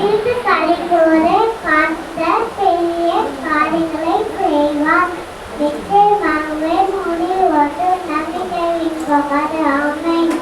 மகிழ்ந்து களிகூர கர்த்தர் பெரிய காரியங்களை செய்வார். நிச்சயமாகவே முடிவு ஒன்று நம்பிக்கை போகாது. ஆமென்.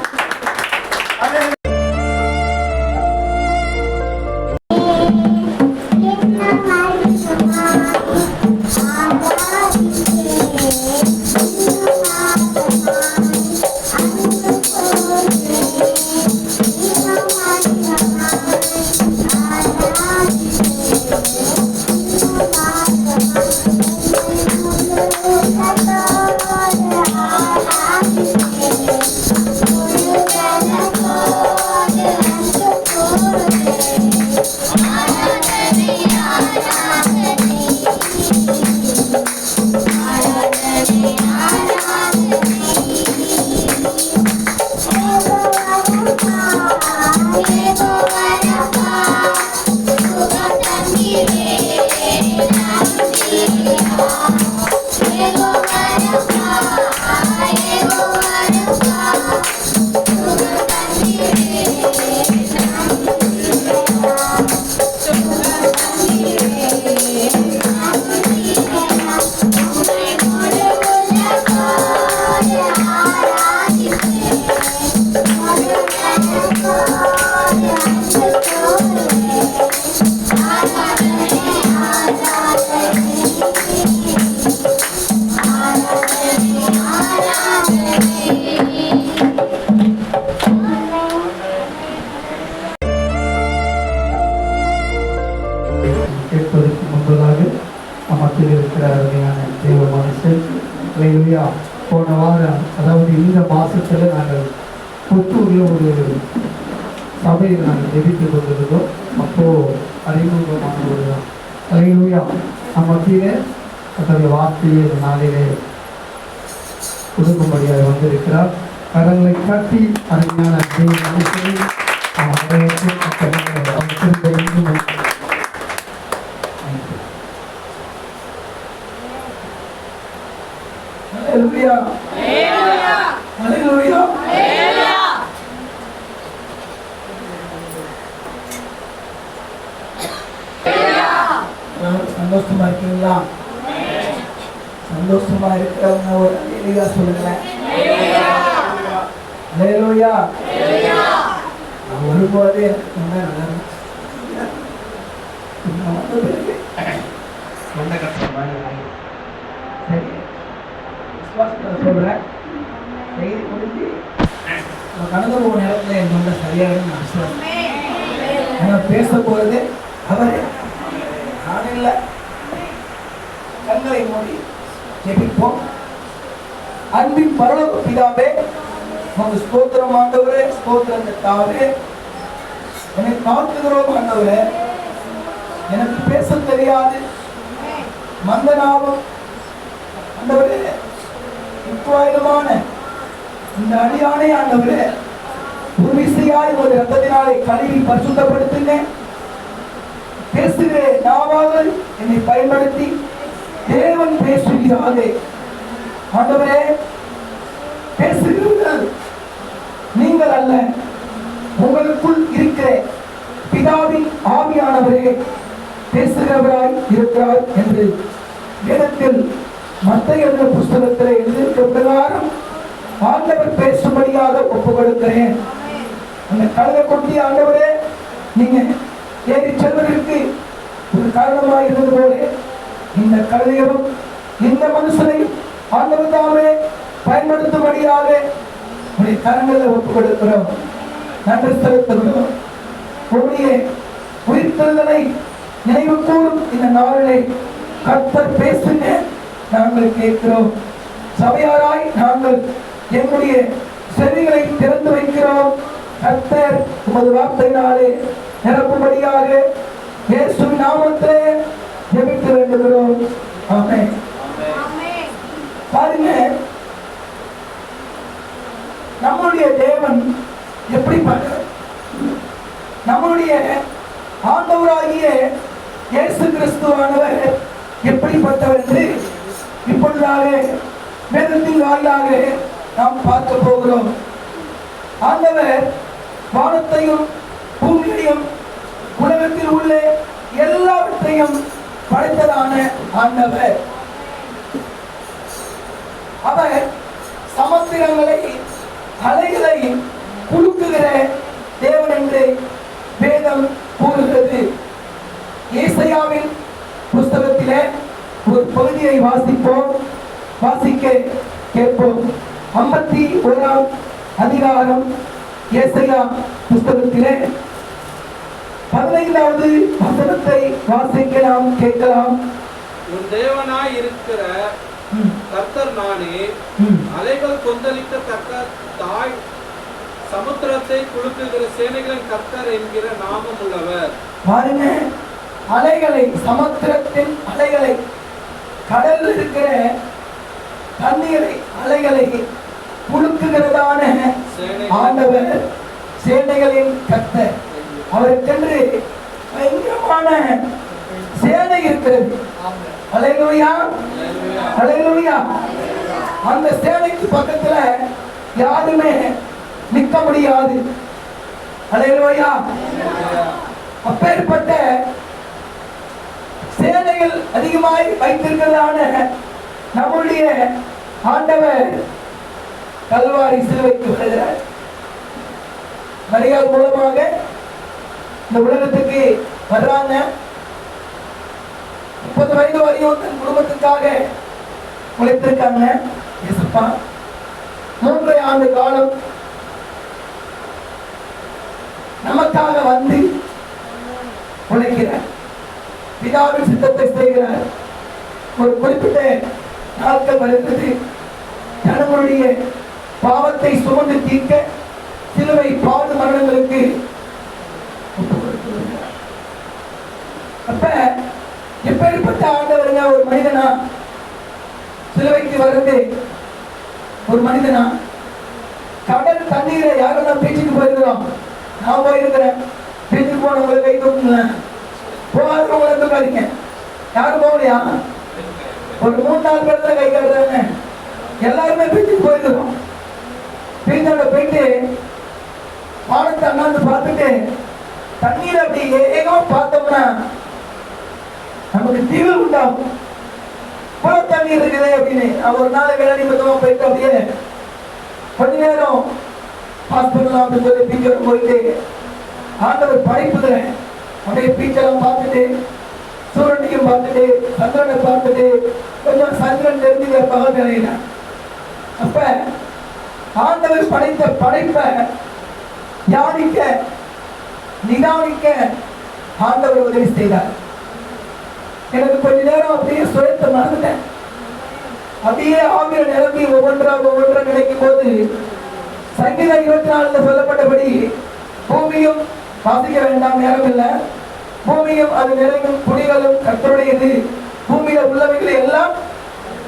கேட்பதற்கு முன்பதாக நமக்கு இருக்கிற அருமையான தேவ மனுஷன் போன வாரம், அதாவது இந்த மாதத்தில் நாங்கள் புத்தூரில் ஒரு சபையில் நாங்கள் ஜெபித்து கொண்டிருந்தோம். அப்போது அறிமுகமான ஒரு அலையிலுயா நம்ம கீழே தன்னுடைய வார்த்தையை இந்த நாளிலே கொடுக்கும்படியாக வந்திருக்கிறார். கரங்களை கட்டி அருமையான தேவ மனுஷனை சந்தோஷமா இருக்கீங்களா? சந்தோஷமா இருக்கிறவங்க ஒரு அல்லேலூயா சொல்லுங்களேன். அல்லேலூயா. நான் வரும்போதே நல்லா இருந்துச்சு. சரி, விசுவாசத்தில் சொல்றேன். செய்தி முடிஞ்சு கடந்து போகிற நேரத்தில் என் தொண்டை சரியாகும் நான் விசுவாசம். ஏன்னா பேச போறது அவரே, நான் இல்லை. கண்களை மூடி ஜெபிப்போம். அன்பின் பரலோக பிதாவே, உங்க ஸ்தோத்திரம் ஆண்டவரே, ஸ்தோத்திரம் கர்த்தாவே. என்னை காத்துகிறோம் ஆண்டவரே. எனக்கு பேச தெரியாது, மந்தனாவும் ஆண்டவரே. இப்பாயிரமான இந்த அடியானை ஆண்டவரே ஒரு விசையாய் ஒரு ரத்தத்தினாலே கழுவி பரிசுத்தப்படுத்துங்க. பேசுகிறேன் நாவால் என்னை பயன்படுத்தி தேவன் பேசுகிறாரே ஆண்டவரே. பேசுகிறீர்கள் நீங்கள் அல்ல, உங்களுக்குள் இருக்கிற பிதாவின் ஆவியானவரே பேசுகிறவராய் இருக்கிறார் என்று வேதத்தில் மத்தேயு என்ற புஸ்தகத்தில் எழுதியிருக்கிற பிரகாரம் ஆண்டவர் பேசும்படியாக ஒப்புக் கொடுக்கிறேன். அந்த கழுதை கொட்டி ஆண்டவரே நீங்க ஏறி செல்வதற்கு ஒரு காரணமாக இருந்தது போல இந்த கழுதையும் இந்த மனுஷனை ஆண்டவர் தாமே பயன்படுத்தும்படியாக உடைய கரங்களை ஒப்புக் கொடுக்கிறோம். நன்றி செலுத்துகிறோம். உடைய உயிர்த்தெழுதலை நினைவு கூறும் இந்த நாளிலே கர்த்தர் பேசுங்க நாங்கள் கேட்கிறோம். சபையாராய் நாங்கள் எங்களுடைய செவிகளை திறந்து வைக்கிறோம். கர்த்தர் உமது வார்த்தையினாலே நிரப்பும்படியாக இயேசுவின் நாமத்திலே ஜெபிக்க வேண்டுகிறோம். ஆமென். பாருங்க, நம்முடைய தேவன் எப்படிப்பட்டவர்? நம்முடைய ஆண்டவராகிய இயேசு கிறிஸ்துவானவர் எப்படிப்பட்டவர் என்று இப்பொழுதாக வேதத்தின் வாயிலாக நாம் பார்க்க போகிறோம். ஆண்டவர் வானத்தையும் பூமியையும் உலகத்தில் உள்ள எல்லாத்தையும் படைத்ததான ஆண்டவர். அவர் சமுத்திரங்களை அலைகளை குலுக்குகிற தேவன் என்று வேதம் கூறுகிறது. ஏசாயாவின் புஸ்தகத்திலே ஒரு பகுதியை வாசிக்க கேட்போம். 51ஆம் அதிகாரம் ஏசாயா புஸ்தகத்திலே 15வது வசனத்தை வாசிக்கலாம், கேட்கலாம். உன் தேவனாய் இருக்கிற கர்த்தர் நானே, அலைகள் கொந்தளிக்கத்தக்க தாய் சமுத்திரத்தை குலுக்குகிற சேனைகளின் கர்த்தர் என்கிற நாமம் உள்ளவர். பாருங்க, அலைகளை, சமுத்திரத்தின் அலைகளை, கடலில் இருக்கிற தண்ணீரை அலைகளை குலுக்குகிறதான ஆண்டவர் சேனைகளின் கர்த்தர். அவருக்கென்று பயங்கரமான சேனை இருக்கிறது. அல்லேலூயா, அல்லேலூயா. அந்த சேனைக்கு பக்கத்துல யாருமே நிற்க முடியாது. அல்லேலூயா. அப்பேற்பட்ட சேனைகள் அதிகமாய் வைத்திருக்கிறதான நம்முடைய ஆண்டவர் கல்வாரி சிலுவைக்கு வருகிறார். மரியாள் மூலமாக இந்த உலகத்துக்கு வர்றாங்க. 30 வயது வரையும் தன் குடும்பத்துக்காக உழைத்திருக்காங்க. இயேசுப்பா 3 ஆண்டு காலம் நமக்காக வந்து உழைக்கிறார். பிதாவின் சித்தத்தை செய்கிறார். ஒரு குறிப்பிட்ட நாட்கள் வருகிறது. ஜனங்களுடைய பாவத்தை சுமந்து தீர்க்க சிலுவை பாடு மரணங்களுக்கு அப்ப எப்பேற்பட்ட ஆண்டவருங்க ஒரு மனிதனா சிலுவைக்கு வர்றது? ஒரு மனிதனா கடல் தண்ணீரை யாரும் பீச்சுக்கு போயிருக்கிறோம். நான் போயிருக்கிறேன். பீச்சுக்கு போனவங்களை கை தூக்குங்க, போகாதவங்களை தூக்காதீங்க. யாரும் போகலையா? ஒரு 3-4 பேர் கை காட்டுறாங்க. எல்லாருமே பீச்சுக்கு போயிருக்கிறோம். பீச்சோட போயிட்டு வானத்தை அண்ணாந்து பார்த்துட்டு தண்ணீர் அப்படி ஏகமா பார்த்தோம்னா நமக்கு தீவு உண்டாகும். போல தண்ணீர் இருக்குது அப்படின்னு ஒரு நாள் வேலை நிமித்தமா போயிட்டு அப்படியே கொஞ்ச நேரம் பாஸ் பண்ணலாம் அப்படின்னு சொல்லி பீச்சோட போயிட்டு ஆண்டவர் படைப்புல அப்படியே பீச்செல்லாம் பார்த்துட்டு சூரியனையும் பார்த்துட்டு சந்திரனை பார்த்துட்டு கொஞ்சம் சந்திரன் தெரிஞ்சு பகல் வேலையில அப்ப ஆண்டவர் படைத்த படைப்பை தியானிக்க நிதானிக்க ஆண்டவர் உதவி செய்தார். எனக்கு கொஞ்ச நேரம் அப்படியே சுயத்தை மறந்துட்டேன். அப்படியே ஆவியில் நிரம்பி ஒவ்வொன்றா கிடைக்கும் போது சங்கீதம் 24 சொல்லப்பட்டபடி பூமியும் வாசிக்க வேண்டாம், நேரம் இல்லை, பூமியும் அது நிறையும் குடிகளும் கர்த்தருடையது, பூமியில உள்ளவைகள் எல்லாம்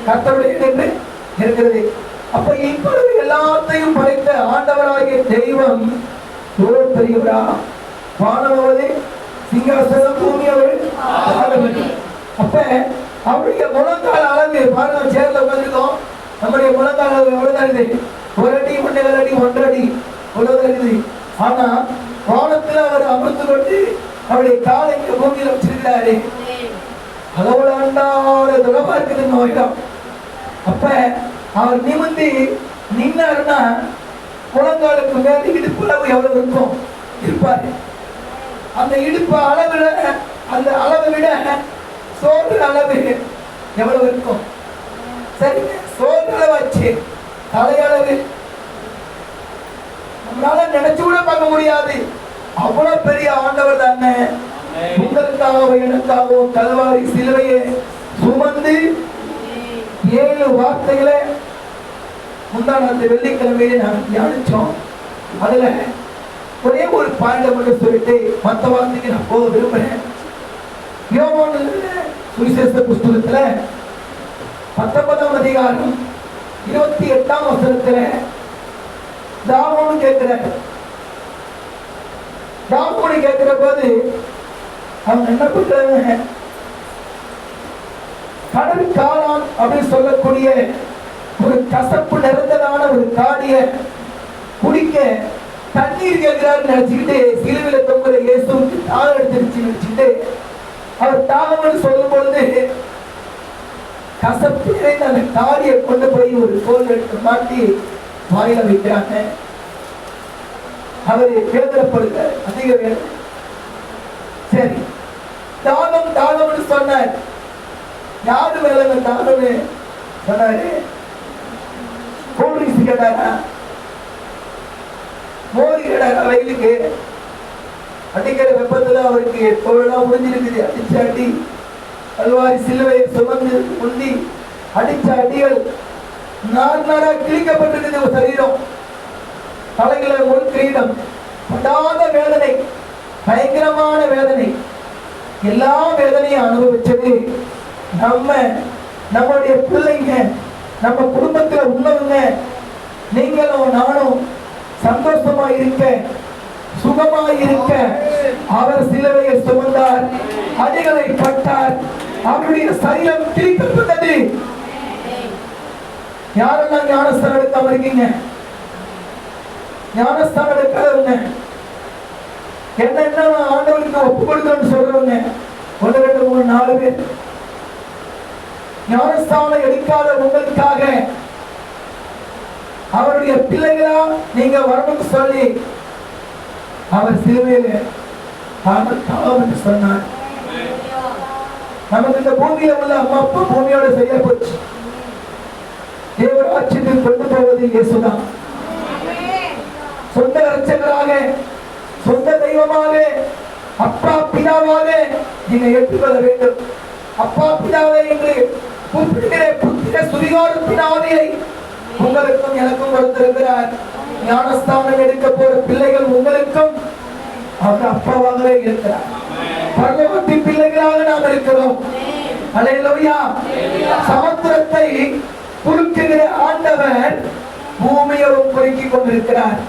கர்த்தருடையது என்று இருக்கிறது. அப்ப இப்பொழுது எல்லாத்தையும் படைத்த ஆண்டவராகிய தெய்வம் எவ்வளவு பெரியவரா! வானமாவது சிங்காசனம், பூமியவர். அப்ப அவருடைய முழங்கால அளவு பாருங்க. சேர்ல உட்காந்துருக்கோம். நம்முடைய முழங்கால அளவு எவ்வளவுதான் இருக்குது? 1 அடி, 1.5 அடி, 1.5 அடி அவ்வளவுதான் இருக்குது. ஆனா வானத்துல அவர் அமர்ந்து கொண்டு அவருடைய காலை பூமியில வச்சிருக்கிறாரு. அளவுல அண்டாத துளமா இருக்குது இந்த இடம். அப்ப அவர் நிமிர்ந்து நின்னாருன்னா முழங்காலுக்கு மேல இடுப்பு அளவு எவ்வளவு இருக்கும் இருப்பாரு. அந்த இடுப்பு அளவுல அந்த அளவை விட சோறு அளவு எவ்வளவு இருக்கும்? சரி, சோறு அளவாச்சு, தலையளவு நம்மளால நினைச்சு கூட பார்க்க முடியாது. அவ்வளவு பெரிய ஆண்டவர் தானே உங்களுக்காகவும் எனக்காகவும் கல்வாரி சிலுவையை சுமந்து 7 வார்த்தைகளை முந்தானத்து வெள்ளிக்கிழமையில நான் தியானிச்சோம். அதுல ஒரே ஒரு பாயிண்ட் மட்டும் சொல்லிட்டு மற்ற வார்த்தைக்கு நான் போக விரும்புறேன். யோவான் சுவிசேஷ புஸ்தகத்துல 19ஆம் அதிகாரம் 28ஆம் வசனத்துல தாவீது கேட்கிற போது அவங்க என்ன பண்றாங்க? கடல் காளான் அப்படின்னு சொல்லக்கூடிய ஒரு கசப்பு நிறைந்ததான ஒரு காடிய குடிக்க தண்ணீர் கேட்கிறாரு நினைச்சுக்கிட்டு சிலுவையில தொங்குற இயேசுவுக்கு தாழ் எடுத்துருச்சு நினைச்சுக்கிட்டு அவர் தாகம் சொல்லும் பொழுது கசப்பு நிறைந்த அந்த காரியை கொண்டு போய் ஒரு கோல் எடுத்து மாட்டி வாயில வைக்கிறாங்க. அவர் வேதனைப்படுத்த அதிக வேதனை. சரி, தாகம் தாகம்னு சொன்னார். யாரு மேல தாகம்னு சொன்னாரு? கூல்ட்ரிங்க்ஸ் கேட்டாரா? மோர் கேட்டாரா? வயலுக்கு அடிக்கிற வெப்பத்துல அவருக்கு தோழலாம் முடிஞ்சிருக்குது. அடிச்ச அடி, கல்வாரி சிலுவையை சுமந்து முந்தி அடிச்ச அடிகள் நாரா கிழிக்கப்பட்டிருக்குது சரீரம். தலையில ஒரு கிரீடம், படாத வேதனை, பயங்கரமான வேதனை. எல்லா வேதனையும் அனுபவிச்சது நம்முடைய பிள்ளைங்க, நம்ம குடும்பத்துல உள்ளவங்க. நீங்களும் நானும் சந்தோஷமா இருக்க, சுகமா இருக்க அவர் சிலுவையை சுமந்தார், அடிகளை பட்டார், அவருடைய சரீரம் கிழிக்கப்பட்டது. யாரெல்லாம் ஞானஸ்தானம் எடுக்காம இருக்கீங்க? ஞானஸ்தானம் எடுக்காதவங்க, என்ன ஆண்டவருக்கு ஒப்பு கொடுக்கணும்னு சொல்றவங்க 1 2 3 4 பேர். ஞானஸ்தானம் எடுக்காத உங்களுக்காக அவருடைய பிள்ளைகளா நீங்க வரணும்னு சொல்லி அவர் சிலுவையில தாகம் என்று சொன்னார். நமக்கு இந்த பூமியில உள்ள அம்மா அப்பா பூமியோட சரியா போச்சு. தேவராட்சியத்தில் கொண்டு போவது இயேசுதான். சொந்த இரட்சகராக, சொந்த தெய்வமாக, அப்பா பிதாவாக நீங்க ஏற்றுக்கொள்ள வேண்டும். அப்பா பிதாவை என்று கூப்பிடுகிற புத்திர சுவிகாரத்தினாலே உங்களுக்கும் எனக்கும் கொடுத்திருக்கிறார். ஞானஸ்தானம் எடுக்க போற பிள்ளைகள் உங்களுக்கும் அவர் அப்பாவாகவே இருக்கிறார். பரலோகத்தின் பிள்ளைகளாக நாம் இருக்கிறோம். அல்லேலூயா. சமுத்திரத்தை குலுக்குகிற ஆண்டவர் பூமியவும் குலுக்கிக் கொண்டிருக்கிறார்.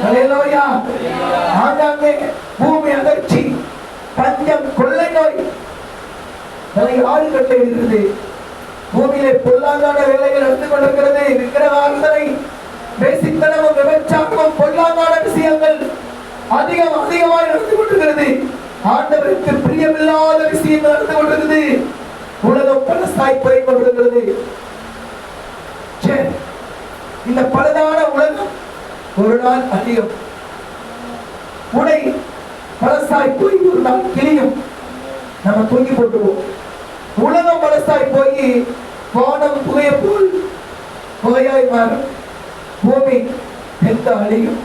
அல்லேலூயா. ஆங்காங்கே பூமி அதிர்ச்சி, பஞ்சம், கொள்ளை நோய் ஆறு கட்டை இருக்கிறது. பூமியிலே பொல்லாங்கான வேலைகள் நடந்து கொண்டிருக்கிறது. விக்கிரகார்த்தனை, வேசித்தனமும் விபச்சாரமும் பொல்லாங்கான விஷயங்கள் அதிகமாக நடந்து கொண்டிருக்கிறது. ஆண்டவருக்கு பிரியமில்லாத விஷயங்கள் நடந்து கொண்டிருக்கிறது. உலகம் பலசாய் போய் கொண்டிருக்கிறது. இந்த பலதான உலகம் ஒரு நாள் அதிகம், உடை பலசாய் போய் ஒரு நாள் கிளியும், நம்ம தூங்கி போட்டுவோம். உலகம் பலசாய் போய் வானம் புகைய போல் புகையாய் மாறும், பூமி எந்த அழியும்.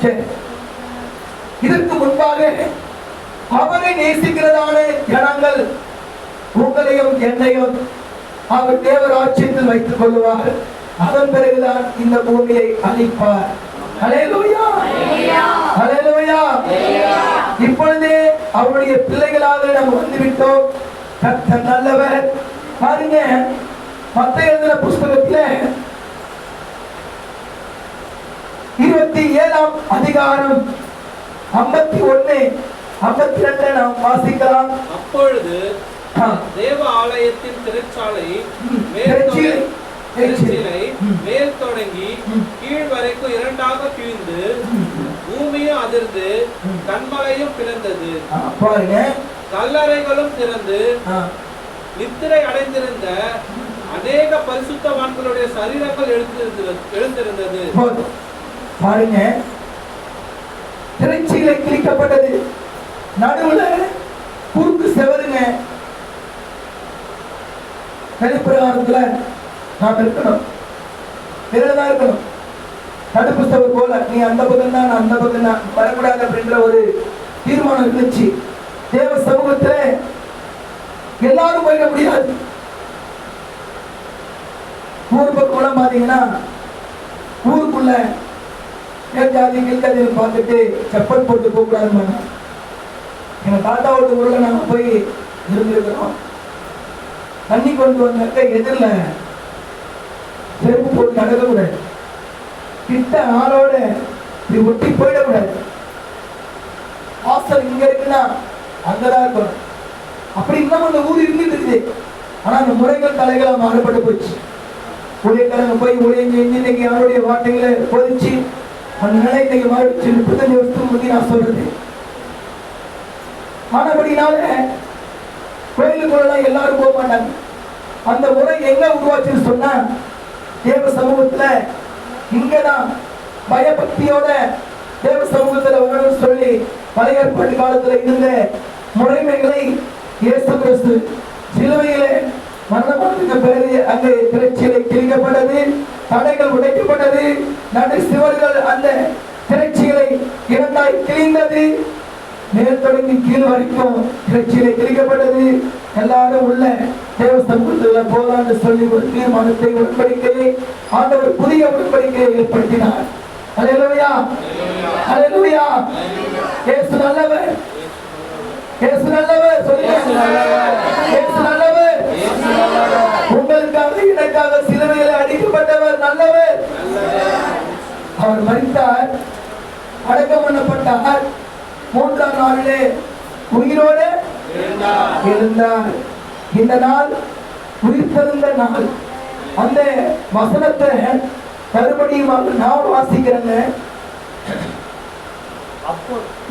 சரி, இதற்கு முன்பாக அவரை நேசிக்கிறதான ஜனங்கள் உங்களையும் என்னையும் அவர் தேவராட்சியத்தில் வைத்துக் கொள்வார். அதன் பிறகுதான் இந்த பூமியை அழிப்பார். ஹல்லேலூயா, ஹல்லேலூயா. இப்பொழுதே அவருடைய பிள்ளைகளாக நாம் வந்துவிட்டோம். கர்த்தர் நல்லவர். பாருங்க, மத்தேயு எழுதின புஸ்தகத்திலே 27ஆம் அதிகாரம் 51 52 நாம் வாசிக்கலாம். அப்பொழுது தேவ ஆலயத்தின் திரைச்சாலை மேல் தொடங்கி கீழ் வரைக்கும் இரண்டாக கிழிந்து பூமியும் அதிர்ந்து கன்மலையும் பிளந்தது. பாருங்க, கல்லறைகளும் திறந்து நித்திரை அடைந்திருந்த அநேக பரிசுத்தவான்களுடைய சரீரங்கள் எழுந்திருந்தது. பாருங்க, திரைச்சீலை கிழிக்கப்பட்டது. நடுவுல குறுக்கு செவருங்க. வெளிப்பிரகாரத்துல நாம் இருக்கணும், வேறதான் இருக்கணும். தடுப்பு செவர் போல நீ அந்த பக்கம் தான், நான் அந்த பக்கம் தான், வரக்கூடாது அப்படின்ற ஒரு தீர்மானம் இருந்துச்சு. தேவ சமூகத்துல எல்லாரும் போயிட முடியாது. ஊர் பக்கம் பாத்தீங்கன்னா ஊருக்குள்ள ஜாதி கீழ்காதியை பார்த்துட்டு செப்பல் போட்டு போகக்கூடாதுன்னு எங்க தாத்தாவோட ஊர்ல நாங்க போய் இருந்திருக்கிறோம். தண்ணி கொண்டு வந்தாக்க எதிரில் செருப்பு போட்டு நடக்கக்கூடாது. கிட்ட ஆளோட இப்படி ஒட்டி போயிடக்கூடாது. வாசல் இங்க இருக்குன்னா அங்கதான் இருக்கணும். அப்படி இன்னும் அந்த ஊர் இருந்துட்டு இருக்குது. ஆனா அந்த முறைகள் தலைகளா மாறுபட்டு போச்சு. ஊழியக்காரங்க போய் ஊழியம் செஞ்சு இன்னைக்கு யாருடைய வார்த்தைகளை போதிச்சு அந்த நிலை இன்னைக்கு மாறிடுச்சு. 35 வருஷத்துக்கு முன்னாடி நான் சொல்றது ஆனபடினால கோயிலுக்குள்ள எல்லாரும் போக மாட்டாங்க. அந்த முறை எங்க உருவாச்சுன்னு சொன்னா தேவ சமூகத்துல இங்கதான் பயபக்தியோட தேவ சமூகத்துல வரணும்னு சொல்லி பழைய ஏற்பாட்டு காலத்துல இருந்த முறைமைகளை இயேசு கிறிஸ்து சிலுவையிலே மரணமானதுக்கு பிறகு அங்கே திரைச்சீலை கிழிக்கப்பட்டது, தடைகள் உடைக்கப்பட்டது, நடு சிவர்கள் அந்த திரைச்சீலை இரண்டாய் கிழிந்தது, மேல் தொடங்கி கீழ் வரைக்கும் திரைச்சீலை கிழிக்கப்பட்டது. எல்லாரும் உள்ள தேவ சமூகத்துல போலான்னு சொல்லி ஒரு தீர்மானத்தை உடன்படிக்கையை ஆண்டவர் புதிய உடன்படிக்கையை ஏற்படுத்தினார். அல்லேலூயா, அல்லேலூயா. இயேசு நல்லவர், இயேசு நல்லவர், சொல்லுங்க இயேசு நல்லவர். உங்களுக்காக எனக்காக சிலுவையில் அடிக்கப்பட்டவர் நல்லவர். அவர் மரித்தார், அடக்கம் பண்ணப்பட்டார், மூன்றாம் நாளிலே உயிரோடு எழுந்தார். இந்த நாள் உயிர்த்தெழுந்த நாள். அந்த வசனத்தை மறுபடியும் நான் வாசிக்கிறேங்க.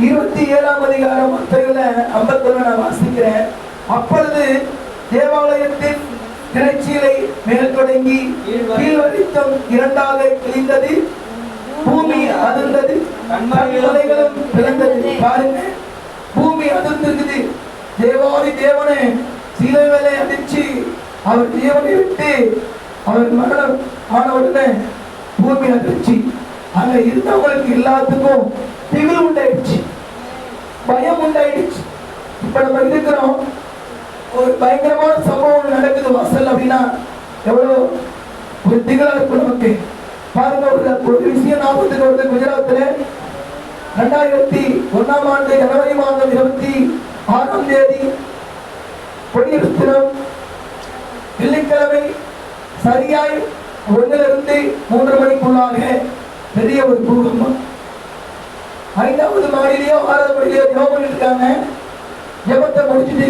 27ஆம் அதிகாரம் 51 நான் வாசிக்கிறேன். அப்பொழுது தேவாலயத்தின் திரைச்சீலை மேல் தொடங்கி கீழ் வரைக்கும் இரண்டாக கிழிந்தது, பூமி அதிர்ந்தது, கண்மலைகளும் பிளந்தது. பாருங்க, பூமி அதிர்ந்திருக்குது. தேவாதி தேவனை சிலுவையிலே அடிச்சு அவர் தேவனை விட்டு அவர் மரணம் ஆன உடனே பூமி அதிர்ச்சி. அங்க இருந்தவங்களுக்கு எல்லாத்துக்கும் திகில் உண்டாயிடுச்சு, பயம் உண்டாயிடுச்சு. இப்ப நம்ம இருக்கிறோம், ஒரு பயங்கரமான சம்பவம் நடக்குது வாசல் அப்படின்னா எவ்வளவு ஒரு திகிலா இருக்கும் நமக்கு. பாருங்க, ஒரு விஷயம் ஞாபகத்துக்கு வருது. குஜராத்ல 2001ஆம் ஆண்டு ஜனவரி மாதம் 26ஆம் தேதி கொடியெடுப்பு தினம் வெள்ளிக்கிழமை சரியாய் 1 to 3 மணிக்குள்ளாக பெரிய ஒரு பூகம்பம். 5வது மாடியிலயோ 6வது மாடியிலயோ ஜெபம் பண்ணிட்டு இருக்காங்க. ஜெபத்தை முடிச்சுட்டு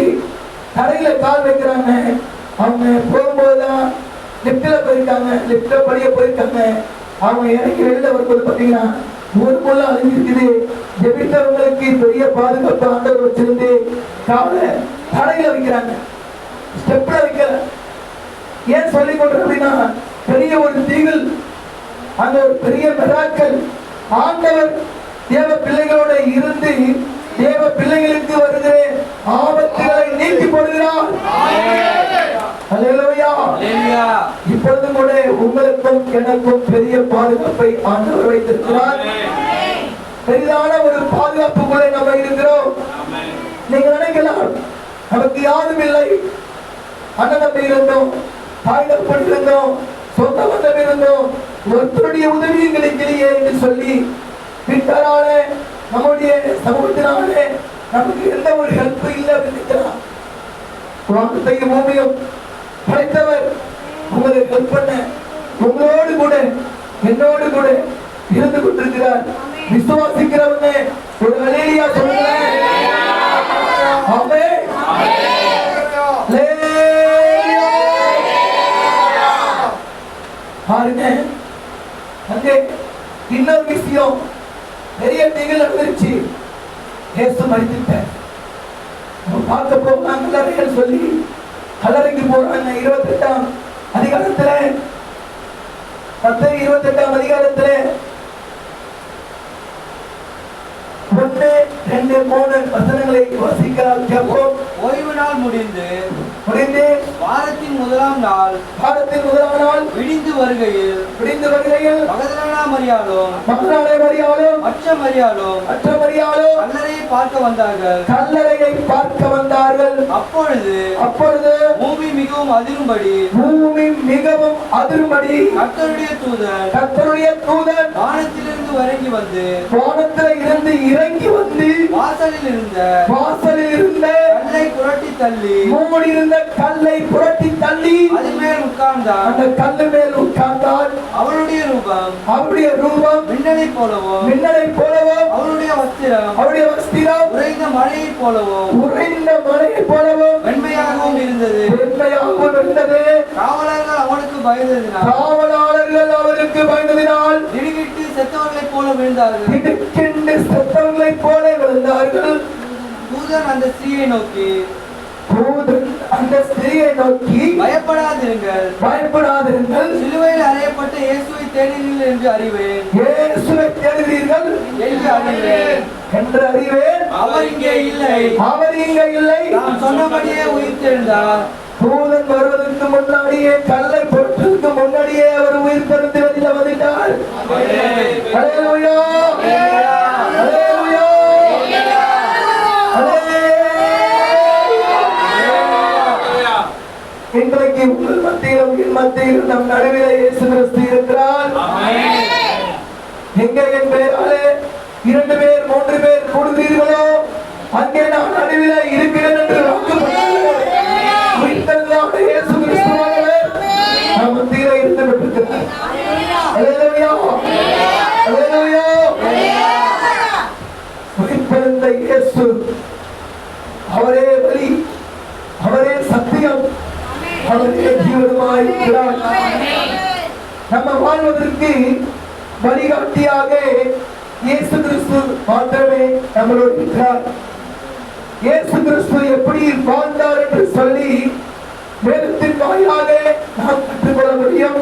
தரையில கால் வைக்கிறாங்க. அவங்க போகும்போதுதான் லிப்ட்ல போயிருக்காங்க, லிப்ட்ல படிய போயிருக்காங்க. அவங்க இறங்கி வெளியில வரும்போது பாத்தீங்கன்னா ஊருக்குள்ள அழிஞ்சிருக்குது. ஜெபித்தவங்களுக்கு பெரிய பாதுகாப்பு ஆண்டவர் வச்சிருந்து காலை தரையில வைக்கிறாங்க, ஸ்டெப்ல வைக்கல. ஏன் சொல்லிக் கொண்டு அப்படின்னா பெரிய ஒரு தீவில், அந்த ஒரு பெரிய மிராக்கள். ஆண்டவர் தேவ பிள்ளைகளோட இருந்து தேவ பிள்ளைகளுக்கு வருகிற ஆபத்துகளை நீக்கி போடுகிறார். அல்லேலூயா. இப்பொழுதும் கூட உங்களுக்கும் எனக்கும் பெரிய பாதுகாப்பை ஆண்டவர் வைத்திருக்கிறார். பெரிதான ஒரு பாதுகாப்புக்குள்ளே நம்ம இருக்கிறோம். நீங்க நினைக்கலாம் நமக்கு யாரும் இல்லை, அண்ணன் தம்பி இருந்தோம், தாய் தகப்பன் இருந்தோம், சொந்த பந்தம் இருந்தோம், ஒருத்தருடைய உதவியும் கிடைக்கலையே என்று சொல்லி வீட்டாராலே நம்முடைய சமூகத்தினாலே நமக்கு எந்த ஒரு ஹெல்ப் இல்லை அப்படின்னு வானத்தையும் பூமியும் படைத்தவர் உங்களுக்கு ஹெல்ப் பண்ண உங்களோடு கூட என்னோடு கூட இருந்து கொண்டிருக்கிறார். விசுவாசிக்கிறவங்க ஒரு ஹல்லேலூயா சொல்லுங்க. ஆமென். பாருங்க, அங்கே இன்னொரு விஷயம் பெரிய திகில் நடந்துருச்சு. இயேசு மரித்துட்டார். பார்க்க போறாங்க சொல்லி கல்லறைக்கு போறாங்க. 28ஆம் அதிகாரத்துல 28ஆம் அதிகாரத்துல 1, 2, 3 வசனங்களை வாசிக்கலாம். கேட்போம். ஓய்வு நாள் முடிந்து வாரத்தின் முதலாம் நாள் விடிந்து வருகையில் மகதலேனா மரியாளும் மற்ற மரியாளும் கல்லறையை பார்க்க வந்தார்கள். அப்பொழுது பூமி மிகவும் அதிரும்படி கர்த்தருடைய தூதன் வானத்திலிருந்து இறங்கி வந்து வாசலில் இருந்த கல்லை புரட்டி தள்ளி மூடியிருந்த கல்லை புரட்டி தள்ளி அது மேல் உட்கார்ந்தார். அந்த கல்லு மேல் உட்கார்ந்தார். அவருடைய ரூபம் மின்னலை போலவும் அவருடைய வஸ்திரம் உறைந்த மழையைப் போலவும் வெண்மையாகவும் இருந்தது. காவலர்கள் அவனுக்கு பயந்ததினால் திடுக்கிட்டு செத்தவர்களைப் போல விழுந்தார்கள். தூதன் அந்த ஸ்திரீயை நோக்கி பயப்படாதிருங்கள் சிலுவையில் அறையப்பட்ட இயேசுவை தேடுகிறீர்கள் என்று அறிவேன் என்று அறிவேன். அவர் இங்கே இல்லை நாம் சொன்னபடியே உயிர்த்தெழுந்தார். தூதன் வருவதற்கு முன்னாடியே கல்லை பொறுத்ததற்கு முன்னாடியே அவர் உயிர் தெழுந்து வெளியில வந்துட்டார். அல்லேலூயா, அல்லேலூயா, இன்றைக்கு உங்கள் மத்தியிலும் என் மத்தியிலும் நம் நடுவிலே இயேசு கிறிஸ்து இருக்கிறார். எங்கே என் பெயராலே 2 பேர் 3 பேர் கூடுவீர்களோ அங்கே நான் நடுவிலே இருக்கிறேன் என்று வாக்கு இயேசு கிறிஸ்துவாகவே நம் மத்தியிலே இருந்து விட்டிருக்கிறார். அல்லேலூயா, அல்லேலூயா. உயிர்த்தெழுந்த இயேசு அவரே வழி, அவரே சத்தியம், அவரே ஜீவனுமாய் இருக்கிறார். நம்ம வாழ்வதற்கு வழிகாட்டியாக இயேசு கிறிஸ்து மாத்திரமே நம்மளோடு இருக்கிறார். இயேசு கிறிஸ்து எப்படி வாழ்ந்தார் என்று சொல்லி வேதத்தின் வாயிலாக நாம் கற்றுக்கொள்ள முடியும்.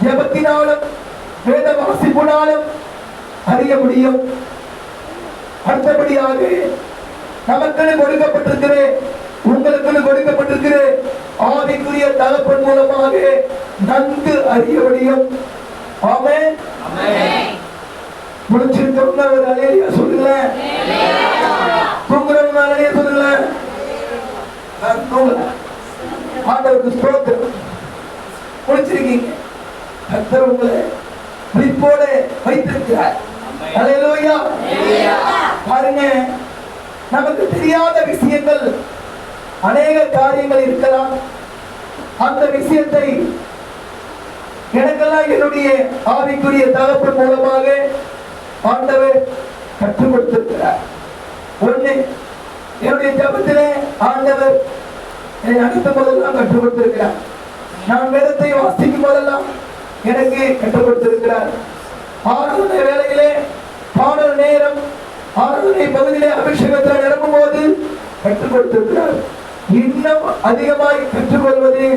ஜெபத்தினாலும் வேத வாசிப்பினாலும் அறிய முடியும். அடுத்தபடியாக நமக்கு கொடுக்கப்பட்டிருக்கிற, உங்களுக்கு கொடுக்கப்பட்டிருக்கிற ஆவிக்குரிய தகப்பன் மூலமாக நன்கு அறிய முடியும். ஆமென். முடிச்சிருக்கவங்க ஒரு அல்லேலூயா சொல்லுங்க. தூங்குறவங்க அல்லேலூயா சொல்லுங்க. ஆண்டவருக்கு ஸ்தோத்திரம். முடிச்சிருக்கீங்க. கர்த்தர் உங்களை விழிப்போட வைத்திருக்கிறார். அல்லேலூயா. பாருங்க, நமக்கு தெரியாத விஷயங்கள் அநேக காரியங்கள் இருக்கலாம். அந்த விஷயத்தை எனக்கெல்லாம் என்னுடைய ஆவிக்குரிய தகப்பன் மூலமாக ஆண்டவர் கற்றுக் கொடுத்திருக்கிறார். ஒண்ணு, என்னுடைய ஜபத்திலே ஆண்டவர் என்னை அழைத்த போதெல்லாம் கற்றுக் கொடுத்திருக்கிறார். நான் வேதத்தை வாசிக்கும் போதெல்லாம் எனக்கு கற்றுக் கொடுத்திருக்கிறார். ஆராதனை வேளையிலே பாடல் நேரம், ஆராதனை பகுதியிலே அபிஷேகத்தில் நிரம்பும் போது கற்றுக் கொடுத்திருக்கிறார். இன்னும் அதிகமாய் கற்றுக்கொள்வது